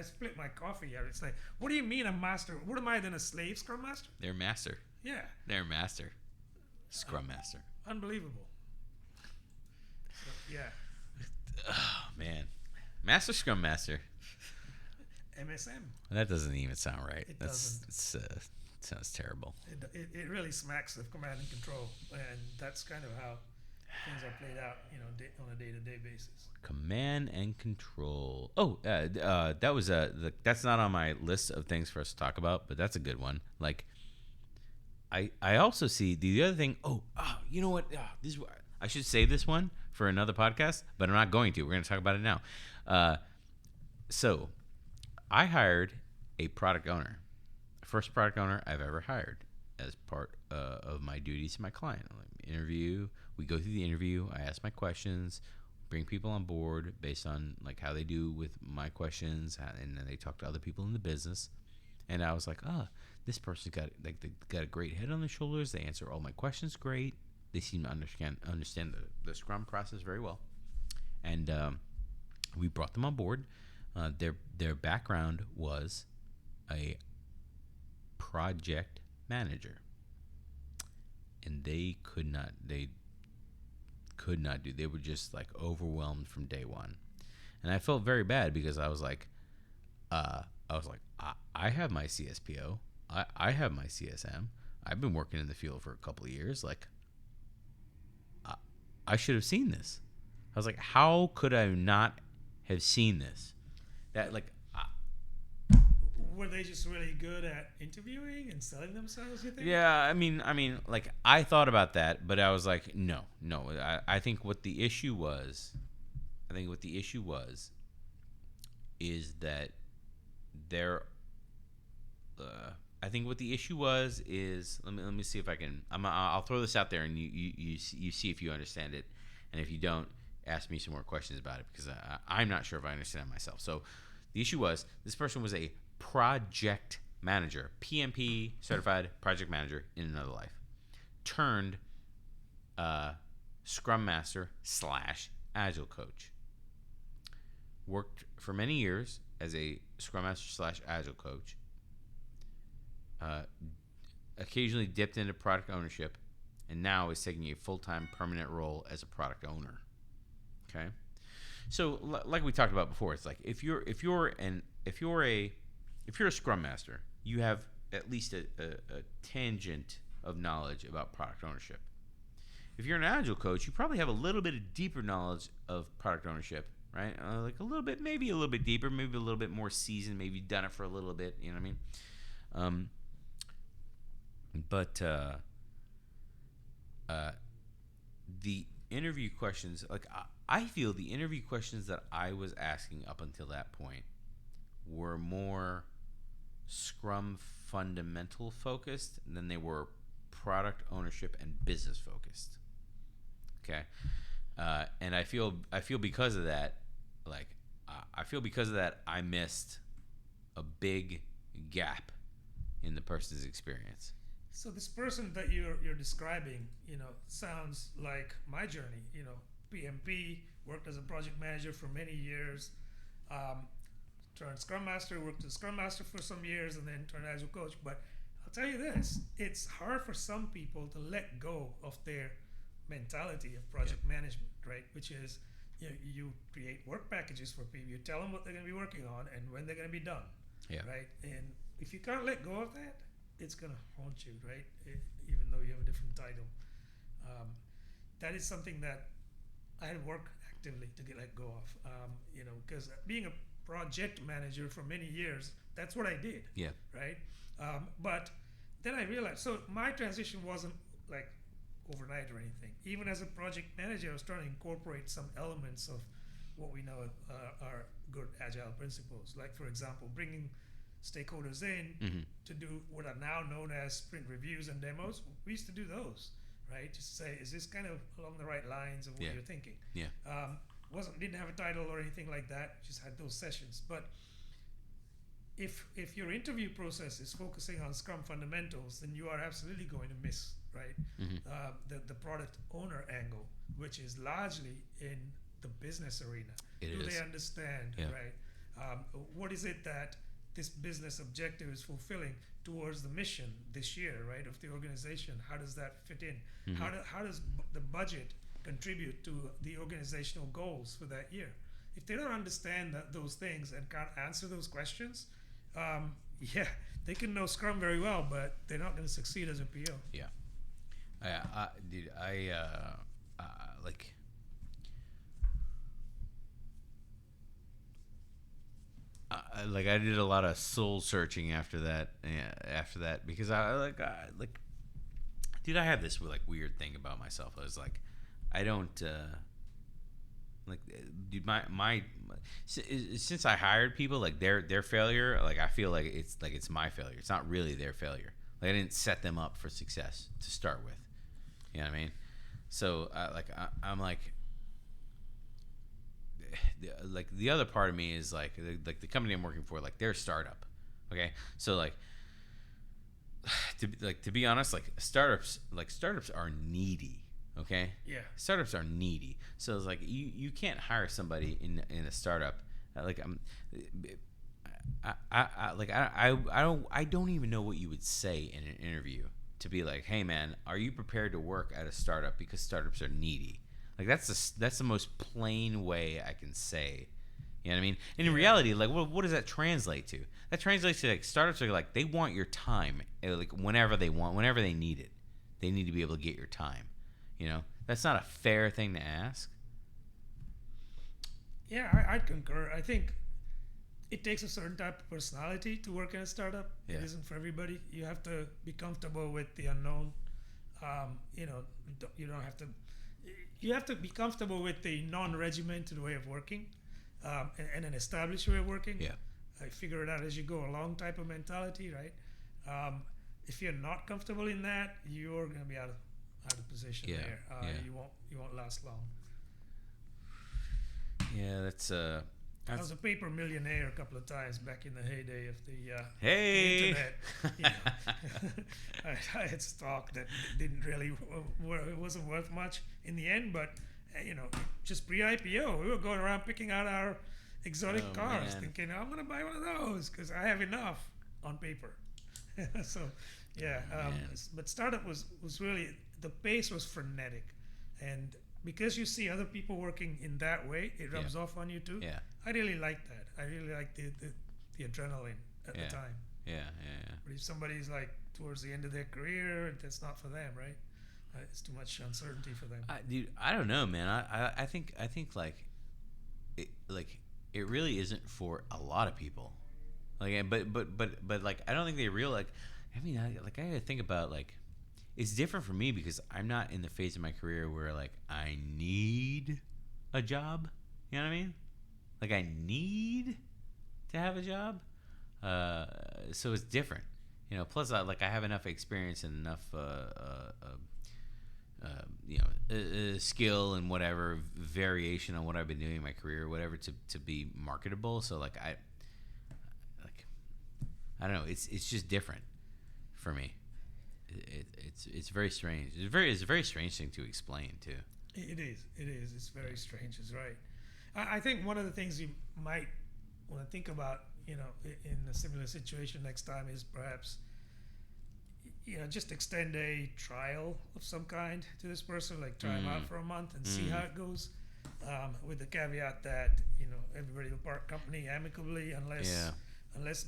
split my coffee here. It's like, what do you mean a master? What am I then, a slave Scrum Master? They're master. Yeah. They're master. Scrum Master. Unbelievable. So, yeah. Oh, man. Master Scrum Master. MSM. That doesn't even sound right. It doesn't. It sounds terrible. It really smacks of command and control, and that's kind of how things are played out, on a day-to-day basis. Command and control. Oh, that was that's not on my list of things for us to talk about, but that's a good one. Like, I also see the other thing. You know what? I should save this one for another podcast, but I'm not going to. We're going to talk about it now. So, I hired a product owner, first product owner I've ever hired as part of my duties to my client. Interview. We go through the interview. I ask my questions, bring people on board based on like how they do with my questions, and then they talk to other people in the business. And I was like, this person's got they got a great head on their shoulders. They answer all my questions great. They seem to understand the Scrum process very well. And we brought them on board. Their background was a project manager, and they could not do. They were just like overwhelmed from day one, and I felt very bad because I was like, I have my CSPO, I have my CSM. I've been working in the field for a couple of years. Like, I should have seen this. I was like, how could I not have seen this? That like, Were they just really good at interviewing and selling themselves, you think? yeah. I mean, like I thought about that, but I was like, no. I think what the issue was, is that there. I think what the issue was is let me see if I can. I'll throw this out there and you see if you understand it, and if you don't, ask me some more questions about it because I'm not sure if I understand it myself. So the issue was this person was a project manager, PMP certified project manager in another life, turned Scrum Master / Agile coach. Worked for many years as a Scrum Master / Agile coach. Occasionally dipped into product ownership, and now is taking a full-time permanent role as a product owner. Okay, so like we talked about before, it's like if you're a Scrum Master, you have at least a tangent of knowledge about product ownership. If you're an Agile coach, you probably have a little bit of deeper knowledge of product ownership, right? Like a little bit, maybe a little bit deeper, maybe a little bit more seasoned, maybe you've done it for a little bit, you know what I mean? But the interview questions, like I feel the interview questions that I was asking up until that point were more Scrum fundamental focused than they were product ownership and business focused. Okay, and I feel because of that, I missed a big gap in the person's experience. So this person that you're describing, sounds like my journey. PMP, worked as a project manager for many years, turned Scrum Master, worked as Scrum Master for some years, and then turned Agile coach. But I'll tell you this, it's hard for some people to let go of their mentality of project management, right? Which is, you create work packages for people, you tell them what they're going to be working on and when they're going to be done, right? And if you can't let go of that, it's going to haunt you, right? Even though you have a different title. That is something that I had to work actively to let go of, because being a project manager for many years, that's what I did, right? But then I realized, so my transition wasn't like overnight or anything. Even as a project manager, I was trying to incorporate some elements of what we know are good Agile principles. Like, for example, bringing stakeholders in to do what are now known as sprint reviews and demos. We used to do those, right? Just say, is this kind of along the right lines of what you're thinking? Didn't have a title or anything like that. Just had those sessions. But if your interview process is focusing on Scrum fundamentals, then you are absolutely going to miss, right? The product owner angle, which is largely in the business arena. Do they understand, right? What is it that this business objective is fulfilling towards the mission this year, right, of the organization? How does that fit in? How does the budget contribute to the organizational goals for that year? If they don't understand those things and can't answer those questions, they can know Scrum very well, but they're not going to succeed as a PO. Dude, I did a lot of soul searching after that. Because dude, I have this weird thing about myself. I was like, I don't dude, my since I hired people, like their failure, like I feel like it's my failure. It's not really their failure. Like I didn't set them up for success to start with. You know what I mean? So I'm like the other part of me is like the company I'm working for, like they're a startup. Okay, so to be honest, startups are needy. Okay. Yeah. Startups are needy. So it's like you can't hire somebody in a startup. I don't even know what you would say in an interview to be like, hey man, are you prepared to work at a startup because startups are needy? Like that's the most plain way I can say. You know what I mean? And in reality, like what does that translate to? That translates to like startups are like they want your time, like whenever they need it. They need to be able to get your time. That's not a fair thing to ask. Yeah, I'd concur. I think it takes a certain type of personality to work in a startup. Yeah. It isn't for everybody. You have to be comfortable with the unknown. You don't have to. You have to be comfortable with the non-regimented way of working, and an established way of working. Yeah. Figure it out as you go along type of mentality, right? If you're not comfortable in that, you're gonna be out of position Yeah, there. yeah. You won't last long. Yeah, that's I was a paper millionaire a couple of times back in the heyday of the hey. internet. You know. I had stock that didn't really it wasn't worth much in the end, but just pre-IPO, we were going around picking out our exotic cars, thinking I'm gonna buy one of those because I have enough on paper. So yeah, but startup was really, the pace was frenetic, and because you see other people working in that way, it rubs off on you too. Yeah. I really liked that. I really liked the adrenaline at the time. Yeah. But if somebody's like towards the end of their career, that's not for them, right? It's too much uncertainty for them. Dude, I don't know, man. I think like it really isn't for a lot of people. Like, but like, I don't think they realize. I gotta think about, like, it's different for me because I'm not in the phase of my career where, like, I need a job. You know what I mean? Like, I need to have a job. So it's different. Plus, I have enough experience and enough, skill and whatever variation on what I've been doing in my career or whatever to be marketable. So, like, I don't know. It's just different for me. It's very strange. It's a very strange thing to explain too. It is. It's very strange. It's right. I think one of the things you might want to think about, in a similar situation next time is perhaps, just extend a trial of some kind to this person, like try them out for a month and see how it goes, with the caveat that, everybody will part company amicably unless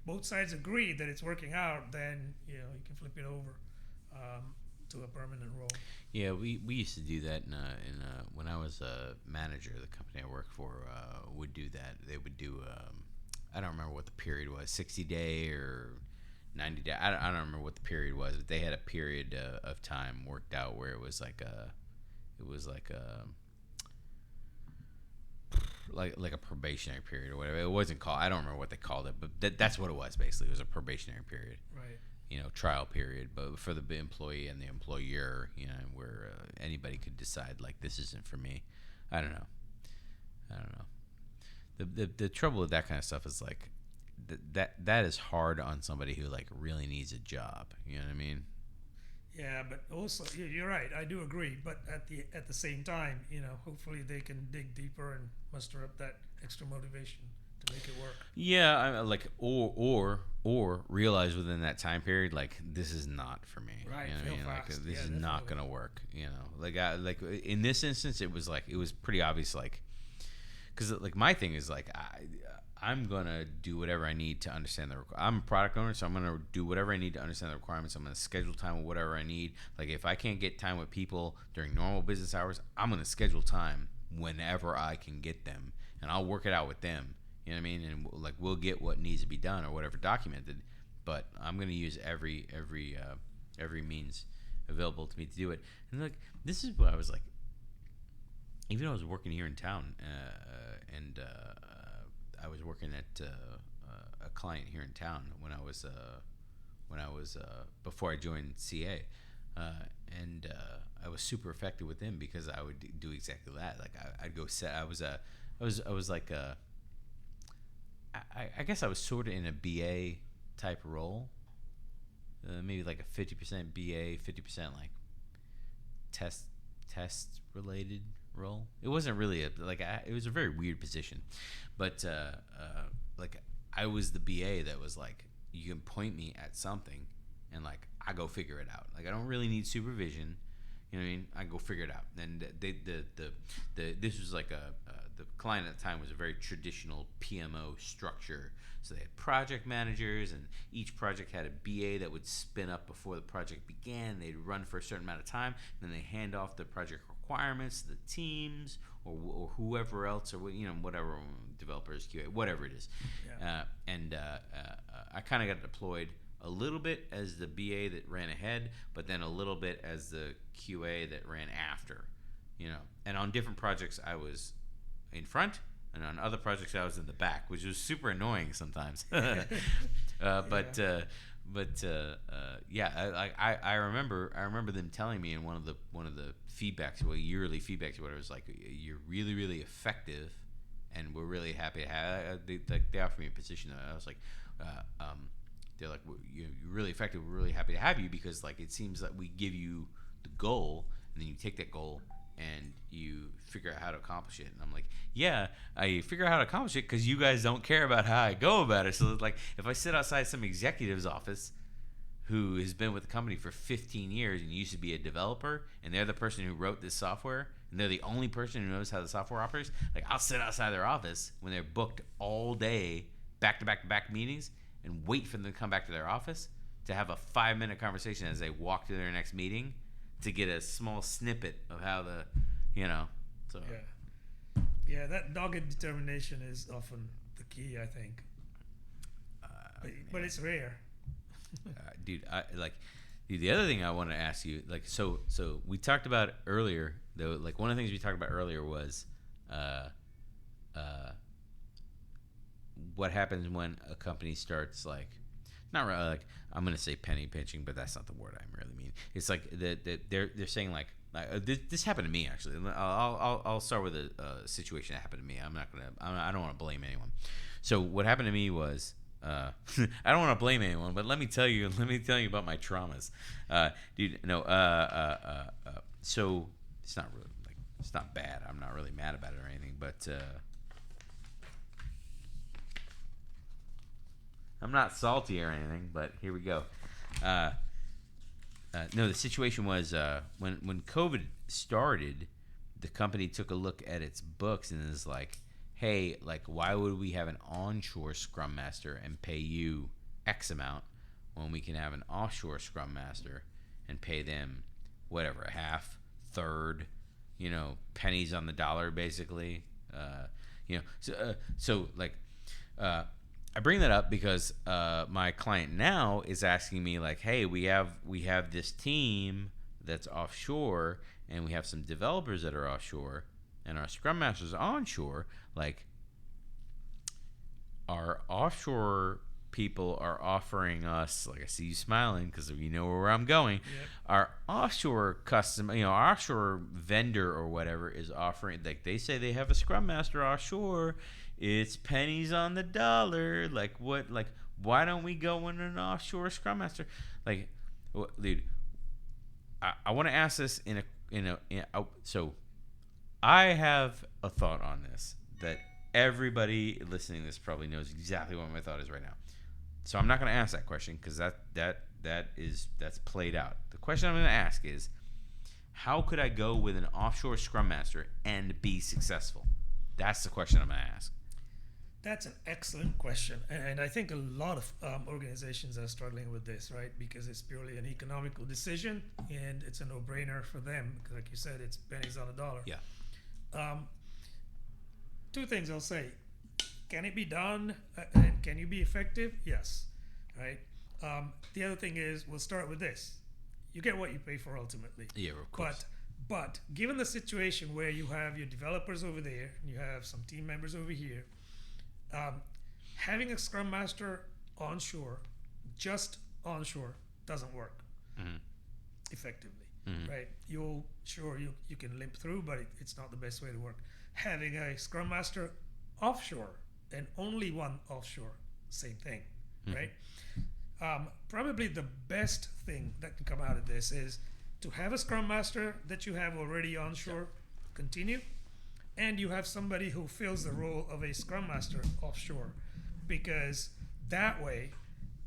both sides agree that it's working out, then, you can flip it over to a permanent role. Yeah, we used to do that when I was a manager. The company I worked for would do that. They would do I don't remember what the period was, 60-day or 90-day. I don't remember what the period was, but they had a period of time worked out where it was like a probationary period or whatever. It wasn't called. I don't remember what they called it, but that's what it was basically. It was a probationary period. Right. Trial period, but for the employee and the employer, where anybody could decide, like, this isn't for me. I don't know. The trouble with that kind of stuff is, like, that is hard on somebody who, like, really needs a job. You know what I mean? Yeah, but also you're right. I do agree. But at the same time, hopefully they can dig deeper and muster up that extra motivation to make it work. Yeah, or realize within that time period, like, this is not for me. Right. You know what I mean? Like, this is definitely not gonna work. Like in this instance, it was pretty obvious. Like, because, like, my thing is, like, I'm gonna do whatever I need to understand I'm a product owner, so I'm gonna do whatever I need to understand the requirements. I'm gonna schedule time with whatever I need. Like, if I can't get time with people during normal business hours, I'm gonna schedule time whenever I can get them, and I'll work it out with them. You know what I mean? And, like, we'll get what needs to be done or whatever documented, but I'm gonna use every means available to me to do it. And, like, this is what I was like. Even though I was working here in town, and I was working at a client here in town when I was before I joined CA, and I was super effective with them because I would do exactly that. Like, I'd go set. I was like I guess I was sort of in a BA type role, maybe like a 50% BA, 50% like test related role. It wasn't really it was a very weird position, but like, I was the BA that was like, you can point me at something and, like, I go figure it out. Like, I don't really need supervision. You know what I mean? I go figure it out. And this was like the client at the time was a very traditional PMO structure. So they had project managers, and each project had a BA that would spin up before the project began. They'd run for a certain amount of time, and then they hand off the project requirements to the teams or whoever else, or whatever, developers, QA, whatever it is. Yeah. I kind of got deployed a little bit as the BA that ran ahead, but then a little bit as the QA that ran after. And on different projects I was in front, and on other projects I was in the back, which was super annoying sometimes. But I remember them telling me in one of the feedbacks, yearly feedbacks, whatever, it was like, you're really, really effective, and we're really happy to have. They offered me a position, and I was like, they're like, you're really effective. We're really happy to have you, because like it seems that we give you the goal, and then you take that goal and you figure out how to accomplish it. And I'm like, yeah, I figure out how to accomplish it because you guys don't care about how I go about it. So it's like, if I sit outside some executive's office who has been with the company for 15 years and used to be a developer, and they're the person who wrote this software, and they're the only person who knows how the software operates, like I'll sit outside their office when they're booked all day, back-to-back meetings, and wait for them to come back to their office to have a 5-minute conversation as they walk to their next meeting, to get a small snippet of how so. Yeah, that dogged determination is often the key, I think. But it's rare. Dude, the other thing I want to ask you, like, so we talked about earlier, though, like one of the things we talked about earlier was, what happens when a company starts like, not really, like, I'm gonna say penny pinching, but that's not the word I really mean. It's like they're saying like this happened to me actually. I'll start with a situation that happened to me. I don't want to blame anyone. So what happened to me was, I don't want to blame anyone, but let me tell you about my traumas, dude. No, so it's not really like, it's not bad. I'm not really mad about it or anything, but I'm not salty or anything, but here we go. No, the situation was when COVID started, the company took a look at its books and is like, hey, like, why would we have an onshore Scrum Master and pay you X amount when we can have an offshore Scrum Master and pay them whatever, a half, third, pennies on the dollar, basically. I bring that up because my client now is asking me like, hey, we have this team that's offshore, and we have some developers that are offshore, and our Scrum Masters onshore. Like, our offshore people are offering us, like, I see you smiling because you know where I'm going. Yep. Our offshore our offshore vendor or whatever is offering, like, they say they have a Scrum Master offshore. It's pennies on the dollar. Like, what? Like, why don't we go in an offshore Scrum Master? Like, dude, I want to ask this so I have a thought on this that everybody listening to this probably knows exactly what my thought is right now. So I'm not going to ask that question because that's played out. The question I'm going to ask is, how could I go with an offshore Scrum Master and be successful? That's the question I'm going to ask. That's an excellent question, and I think a lot of organizations are struggling with this, right? Because it's purely an economical decision, and it's a no-brainer for them. Because, like you said, it's pennies on the dollar. Yeah. Two things I'll say: can it be done, and can you be effective? Yes, right. The other thing is, we'll start with this: you get what you pay for ultimately. Yeah, of course. But given the situation where you have your developers over there, and you have some team members over here. Having a Scrum Master onshore, just onshore, doesn't work effectively, right? You can limp through, but it's not the best way to work. Having a Scrum Master offshore, and only one offshore, same thing, right? Probably the best thing that can come out of this is to have a Scrum Master that you have already onshore, continue. And you have somebody who fills the role of a Scrum Master offshore, because that way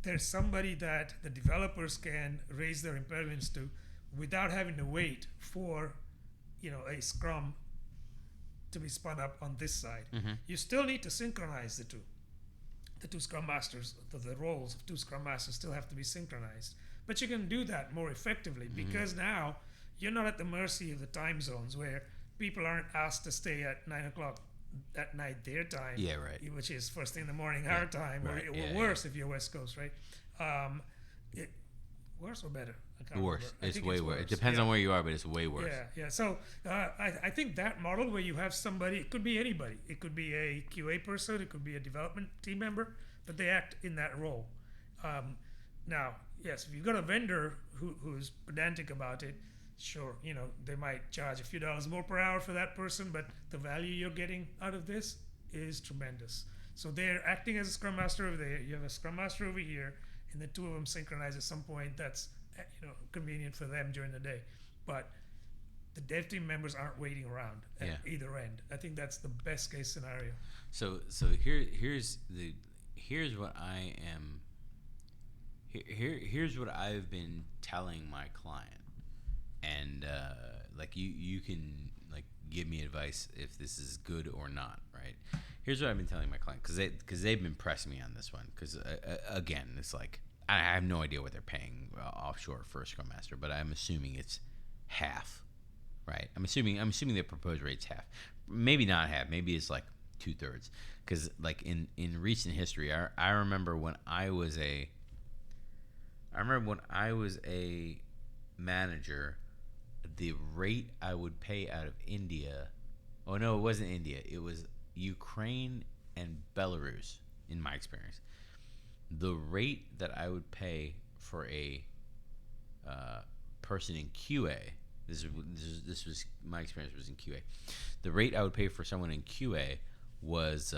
there's somebody that the developers can raise their impediments to without having to wait for, a Scrum to be spun up on this side. You still need to synchronize the two. The two Scrum Masters, the roles of two Scrum Masters still have to be synchronized. But you can do that more effectively because now you're not at the mercy of the time zones where people aren't asked to stay at 9 o'clock at night their time, Yeah, right. which is first thing in the morning our time, right, or worse if you're West Coast, right? Worse or better? I can't Worse. remember. I It's think way worse. It depends on where you are, but it's way worse. Yeah. So I think that model where you have somebody, it could be anybody. It could be a QA person, it could be a development team member, but they act in that role. Now, yes, if you've got a vendor who's pedantic about it, sure, they might charge a few dollars more per hour for that person, but the value you're getting out of this is tremendous. So they're acting as a Scrum Master over there. You have a Scrum Master over here, and the two of them synchronize at some point. That's convenient for them during the day, but the dev team members aren't waiting around at either end. I think that's the best case scenario. So here's what I am. Here's what I've been telling my client, and like you can like give me advice if this is good or not, right? Here's what I've been telling my client because they've been pressing me on this one because again it's like I have no idea what they're paying offshore for a Scrum Master, but I'm assuming it's half, right? I'm assuming their proposed rate's half, maybe not half, maybe it's like 2/3, because like in recent history, I remember when I was a manager, the rate I would pay out of India, oh no, it wasn't India, it was Ukraine and Belarus, in my experience. The rate that I would pay for a person in QA, this was my experience was in QA. The rate I would pay for someone in QA was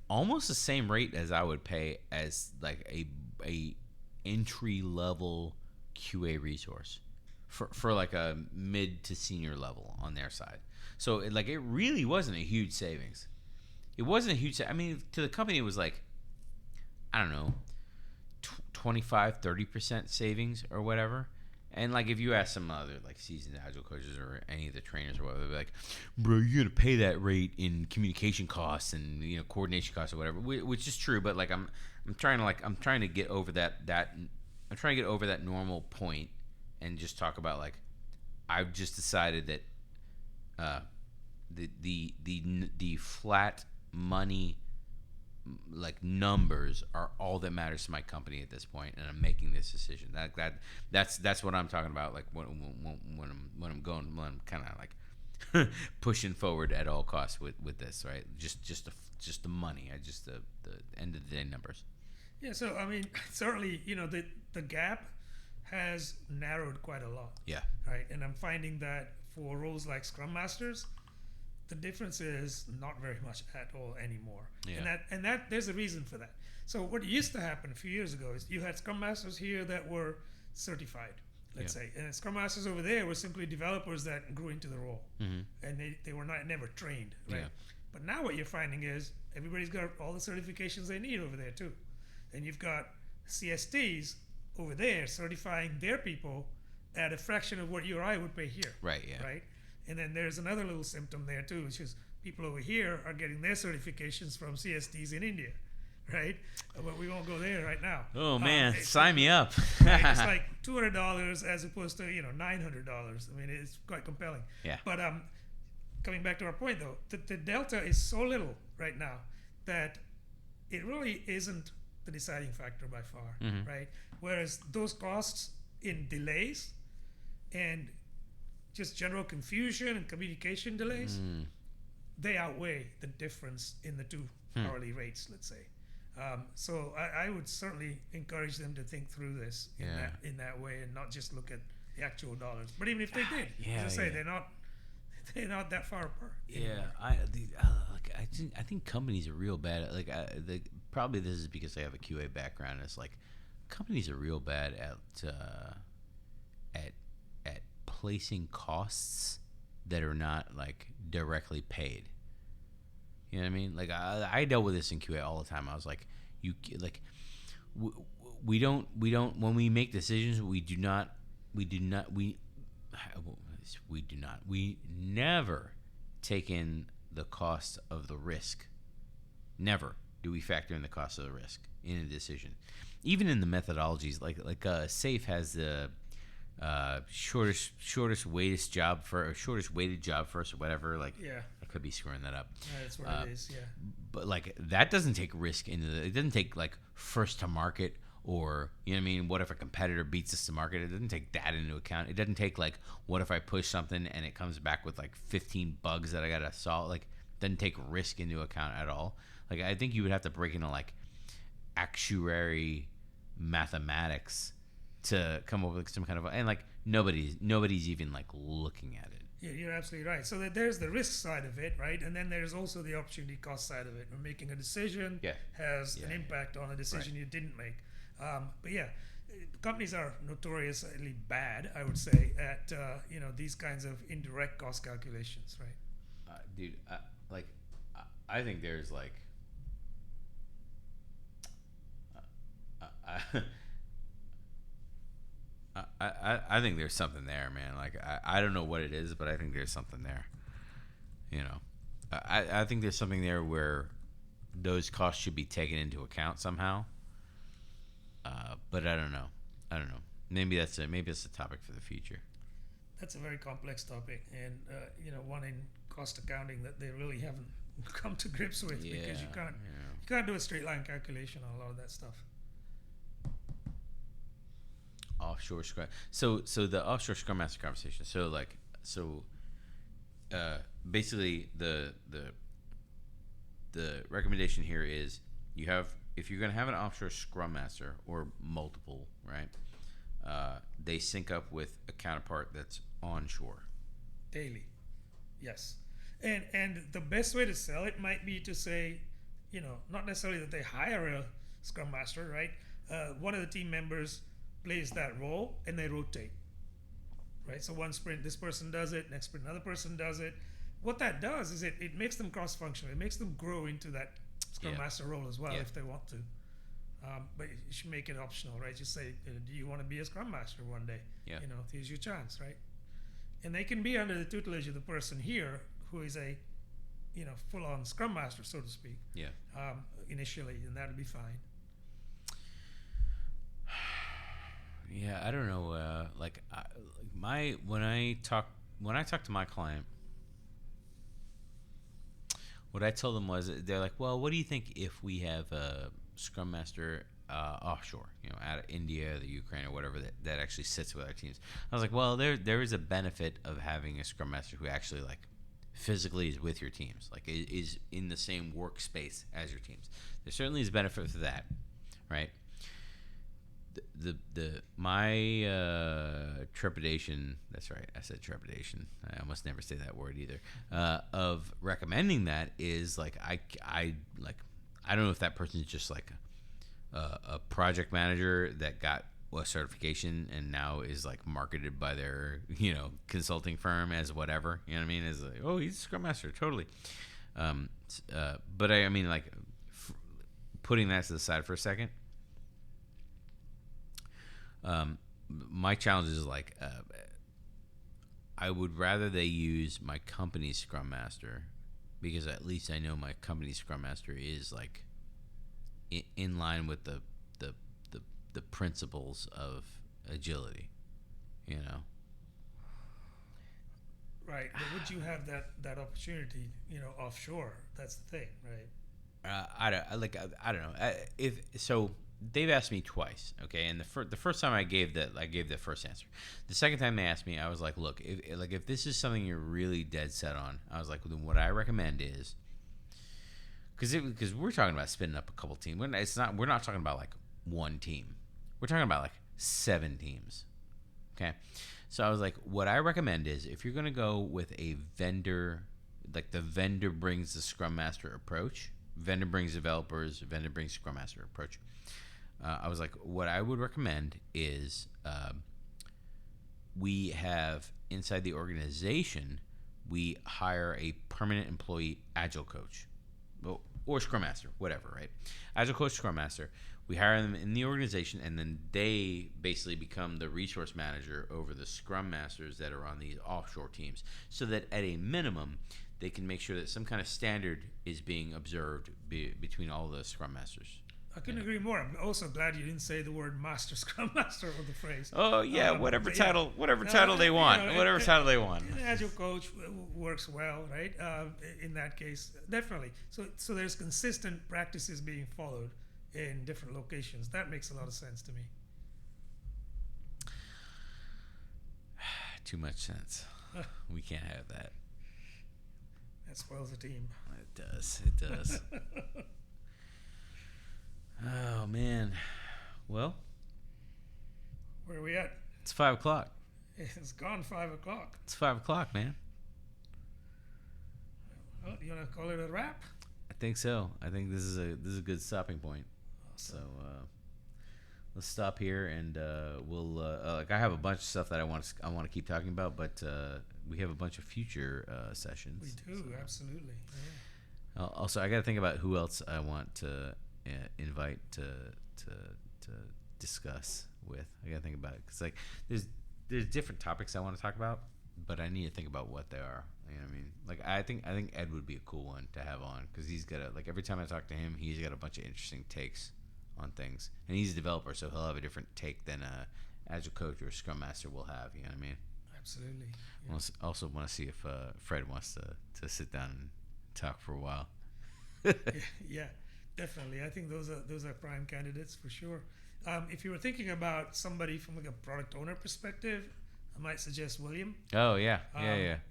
almost the same rate as I would pay as like a entry level QA resource for like a mid to senior level on their side. So it really wasn't a huge savings. It wasn't a huge. I mean, to the company it was like, I don't know, 25-30% savings or whatever. And like if you ask some other like seasoned Agile coaches or any of the trainers or whatever, they'll be like, bro, you're gonna pay that rate in communication costs and coordination costs or whatever, which is true. But like I'm trying to get over that normal point and just talk about like I've just decided that the flat money like numbers are all that matters to my company at this point, and I'm making this decision. That's what I'm talking about. Like when I'm kind of like pushing forward at all costs with this, right? Just the money. The end of the day numbers. Yeah. So I mean, certainly the gap has narrowed quite a lot. Yeah. Right, and I'm finding that for roles like Scrum Masters, the difference is not very much at all anymore. Yeah. And that there's a reason for that. So what used to happen a few years ago is you had Scrum Masters here that were certified, let's say, and Scrum Masters over there were simply developers that grew into the role, and they were never trained, right? Yeah. But now what you're finding is everybody's got all the certifications they need over there too, and you've got CSTs over there certifying their people at a fraction of what you or I would pay here. Right. Yeah. Right. And then there's another little symptom there too, which is people over here are getting their certifications from CSTs in India, right? But we won't go there right now. Oh man, sign me up. Right? It's like $200 as opposed to $900. I mean, it's quite compelling. Yeah. But coming back to our point though, the delta is so little right now that it really isn't the deciding factor by far, right? Whereas those costs in delays and just general confusion and communication delays, they outweigh the difference in the two hourly rates, let's say. So I would certainly encourage them to think through this in that way and not just look at the actual dollars. But even if they did, as I say, they're not that far apart. Yeah, I think companies are real bad at probably this is because I have a QA background. It's like companies are real bad at placing costs that are not like directly paid. You know what I mean? Like I dealt with this in QA all the time. I was like, we don't when we make decisions, we do not we do not we do not we never take in the cost of the risk. Never do we factor in the cost of the risk in a decision, even in the methodologies. Like SAFe has the shortest weighted job first or whatever. Like, Yeah, I could be screwing that up. that's what it is. Yeah. But like that doesn't take risk it doesn't take like first to market, or you know what I mean, what if a competitor beats us to market. It doesn't take that into account. It doesn't take like what if I push something and it comes back with like 15 bugs that I gotta solve. Like, doesn't take risk into account at all. Like, I think you would have to break into like actuary mathematics to come up with some kind of, and like nobody's even like looking at it. Yeah, you're absolutely right. So there's the risk side of it, right? And then there's also the opportunity cost side of it. When making a decision has an impact on a decision you didn't make. But yeah, companies are notoriously bad, I would say, at these kinds of indirect cost calculations, right? Dude, I think there's like, I think there's something there, man. Like, I don't know what it is, but I think there's something there. You know, I think there's something there where those costs should be taken into account somehow. But I don't know. Maybe that's a topic for the future. That's a very complex topic, and one in cost accounting that they really haven't come to grips with, because you can't do a straight line calculation on a lot of that stuff. Offshore Scrum. So the offshore Scrum Master conversation. Basically the recommendation here is if you're going to have an offshore Scrum Master or multiple, right? They sync up with a counterpart that's onshore. Daily, yes. And the best way to sell it might be to say, not necessarily that they hire a Scrum Master, right? One of the team members plays that role and they rotate, right? So one sprint this person does it, next sprint another person does it. What that does is it makes them cross-functional. It makes them grow into that Scrum Master role as well if they want to. But you should make it optional, right? Just say, do you want to be a Scrum Master one day? Yeah. Here's your chance, right? And they can be under the tutelage of the person here who is a full-on Scrum Master, so to speak. Yeah. Initially, and that'll be fine. Yeah, I don't know. When I talk to my client, what I told them was, they're like, "Well, what do you think if we have a Scrum Master offshore, out of India, the Ukraine, or whatever that actually sits with our teams?" I was like, "Well, there is a benefit of having a Scrum Master who actually like physically is with your teams, like is in the same workspace as your teams. There certainly is benefit for that, right?" My trepidation, that's right, I said trepidation, I almost never say that word either, of recommending that is like, I don't know if that person is just like a project manager that got a certification and now is like marketed by their consulting firm as whatever, what I mean, is like, oh, he's a Scrum Master, totally. But I mean, like, putting that to the side for a second, my challenge is like, I would rather they use my company's Scrum Master, because at least I know my company's Scrum Master is like in line with the principles of agility, Right, but would you have that opportunity, offshore? That's the thing, right? I don't know. If so, they've asked me twice, okay, and the first time I gave the first answer. The second time they asked me, I was like, look, if this is something you're really dead set on, I was like, well, then what I recommend is, because we're talking about spinning up a couple teams. We're not talking about like one team. We're talking about like 7 teams, okay. So I was like, what I recommend is, if you're going to go with a vendor, like the vendor brings the Scrum Master approach, vendor brings developers, vendor brings Scrum Master approach. I was like, what I would recommend is we have inside the organization, we hire a permanent employee Agile coach, or Scrum Master, whatever, right? Agile coach, Scrum Master. We hire them in the organization, and then they basically become the resource manager over the Scrum Masters that are on these offshore teams, so that at a minimum, they can make sure that some kind of standard is being observed between all the Scrum Masters. I couldn't agree more. I'm also glad you didn't say the word master, Scrum Master, or the phrase. Oh yeah, whatever title they want, whatever title they want. An Agile coach works well, right? In that case, definitely. So there's consistent practices being followed in different locations. That makes a lot of sense to me. Too much sense. We can't have that. That spoils the team. It does. It does. Oh man. Well, where are we at? It's 5 o'clock. It's gone 5 o'clock. It's 5 o'clock, man. Well, you want to call it a wrap? I think so. I think this is a good stopping point. Awesome. So let's stop here, and we'll like I have a bunch of stuff that I want to keep talking about, but we have a bunch of future sessions. We do, so. Absolutely. Yeah. Also, I got to think about who else I want to invite to discuss with. I got to think about it, because like there's different topics I want to talk about, but I need to think about what they are. You know what I mean? Like I think Ed would be a cool one to have on, because he's got every time I talk to him, he's got a bunch of interesting takes on things, and he's a developer, so he'll have a different take than a Agile coach or a Scrum Master will have. You know what I mean? Absolutely. Yeah. Also want to see if Fred wants to sit down and talk for a while. Yeah, definitely. I think those are prime candidates for sure. If you were thinking about somebody from like a product owner perspective, I might suggest William. Oh yeah,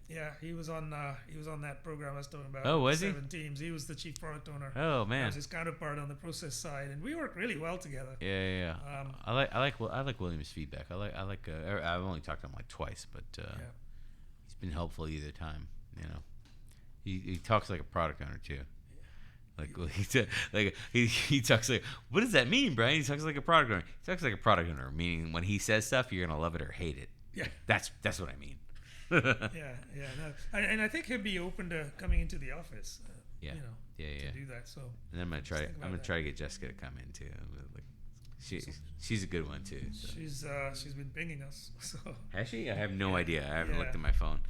Yeah, he was on that program I was talking about. Oh, was he? 7 teams. He was the chief product owner. Oh man, I was his counterpart on the process side, and we worked really well together. Yeah. I like William's feedback. I've only talked to him like twice, but he's been helpful either time. You know, he talks like a product owner too. He talks like, what does that mean, Brian? He talks like a product owner. He talks like a product owner, meaning when he says stuff, you're gonna love it or hate it. Yeah, that's what I mean. Yeah. No, and I think he'll be open to coming into the office. To do that. So. And then I'm gonna try to get Jessica to come in too. She's a good one too. So. She's been pinging us. So. Has she? I have no idea. I haven't looked at my phone.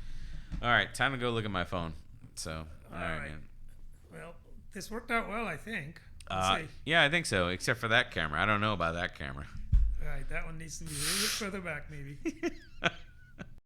All right, time to go look at my phone. So all right, man. Well, this worked out well, I think. Yeah, I think so. Except for that camera, I don't know about that camera. All right, that one needs to be a little bit further back, maybe.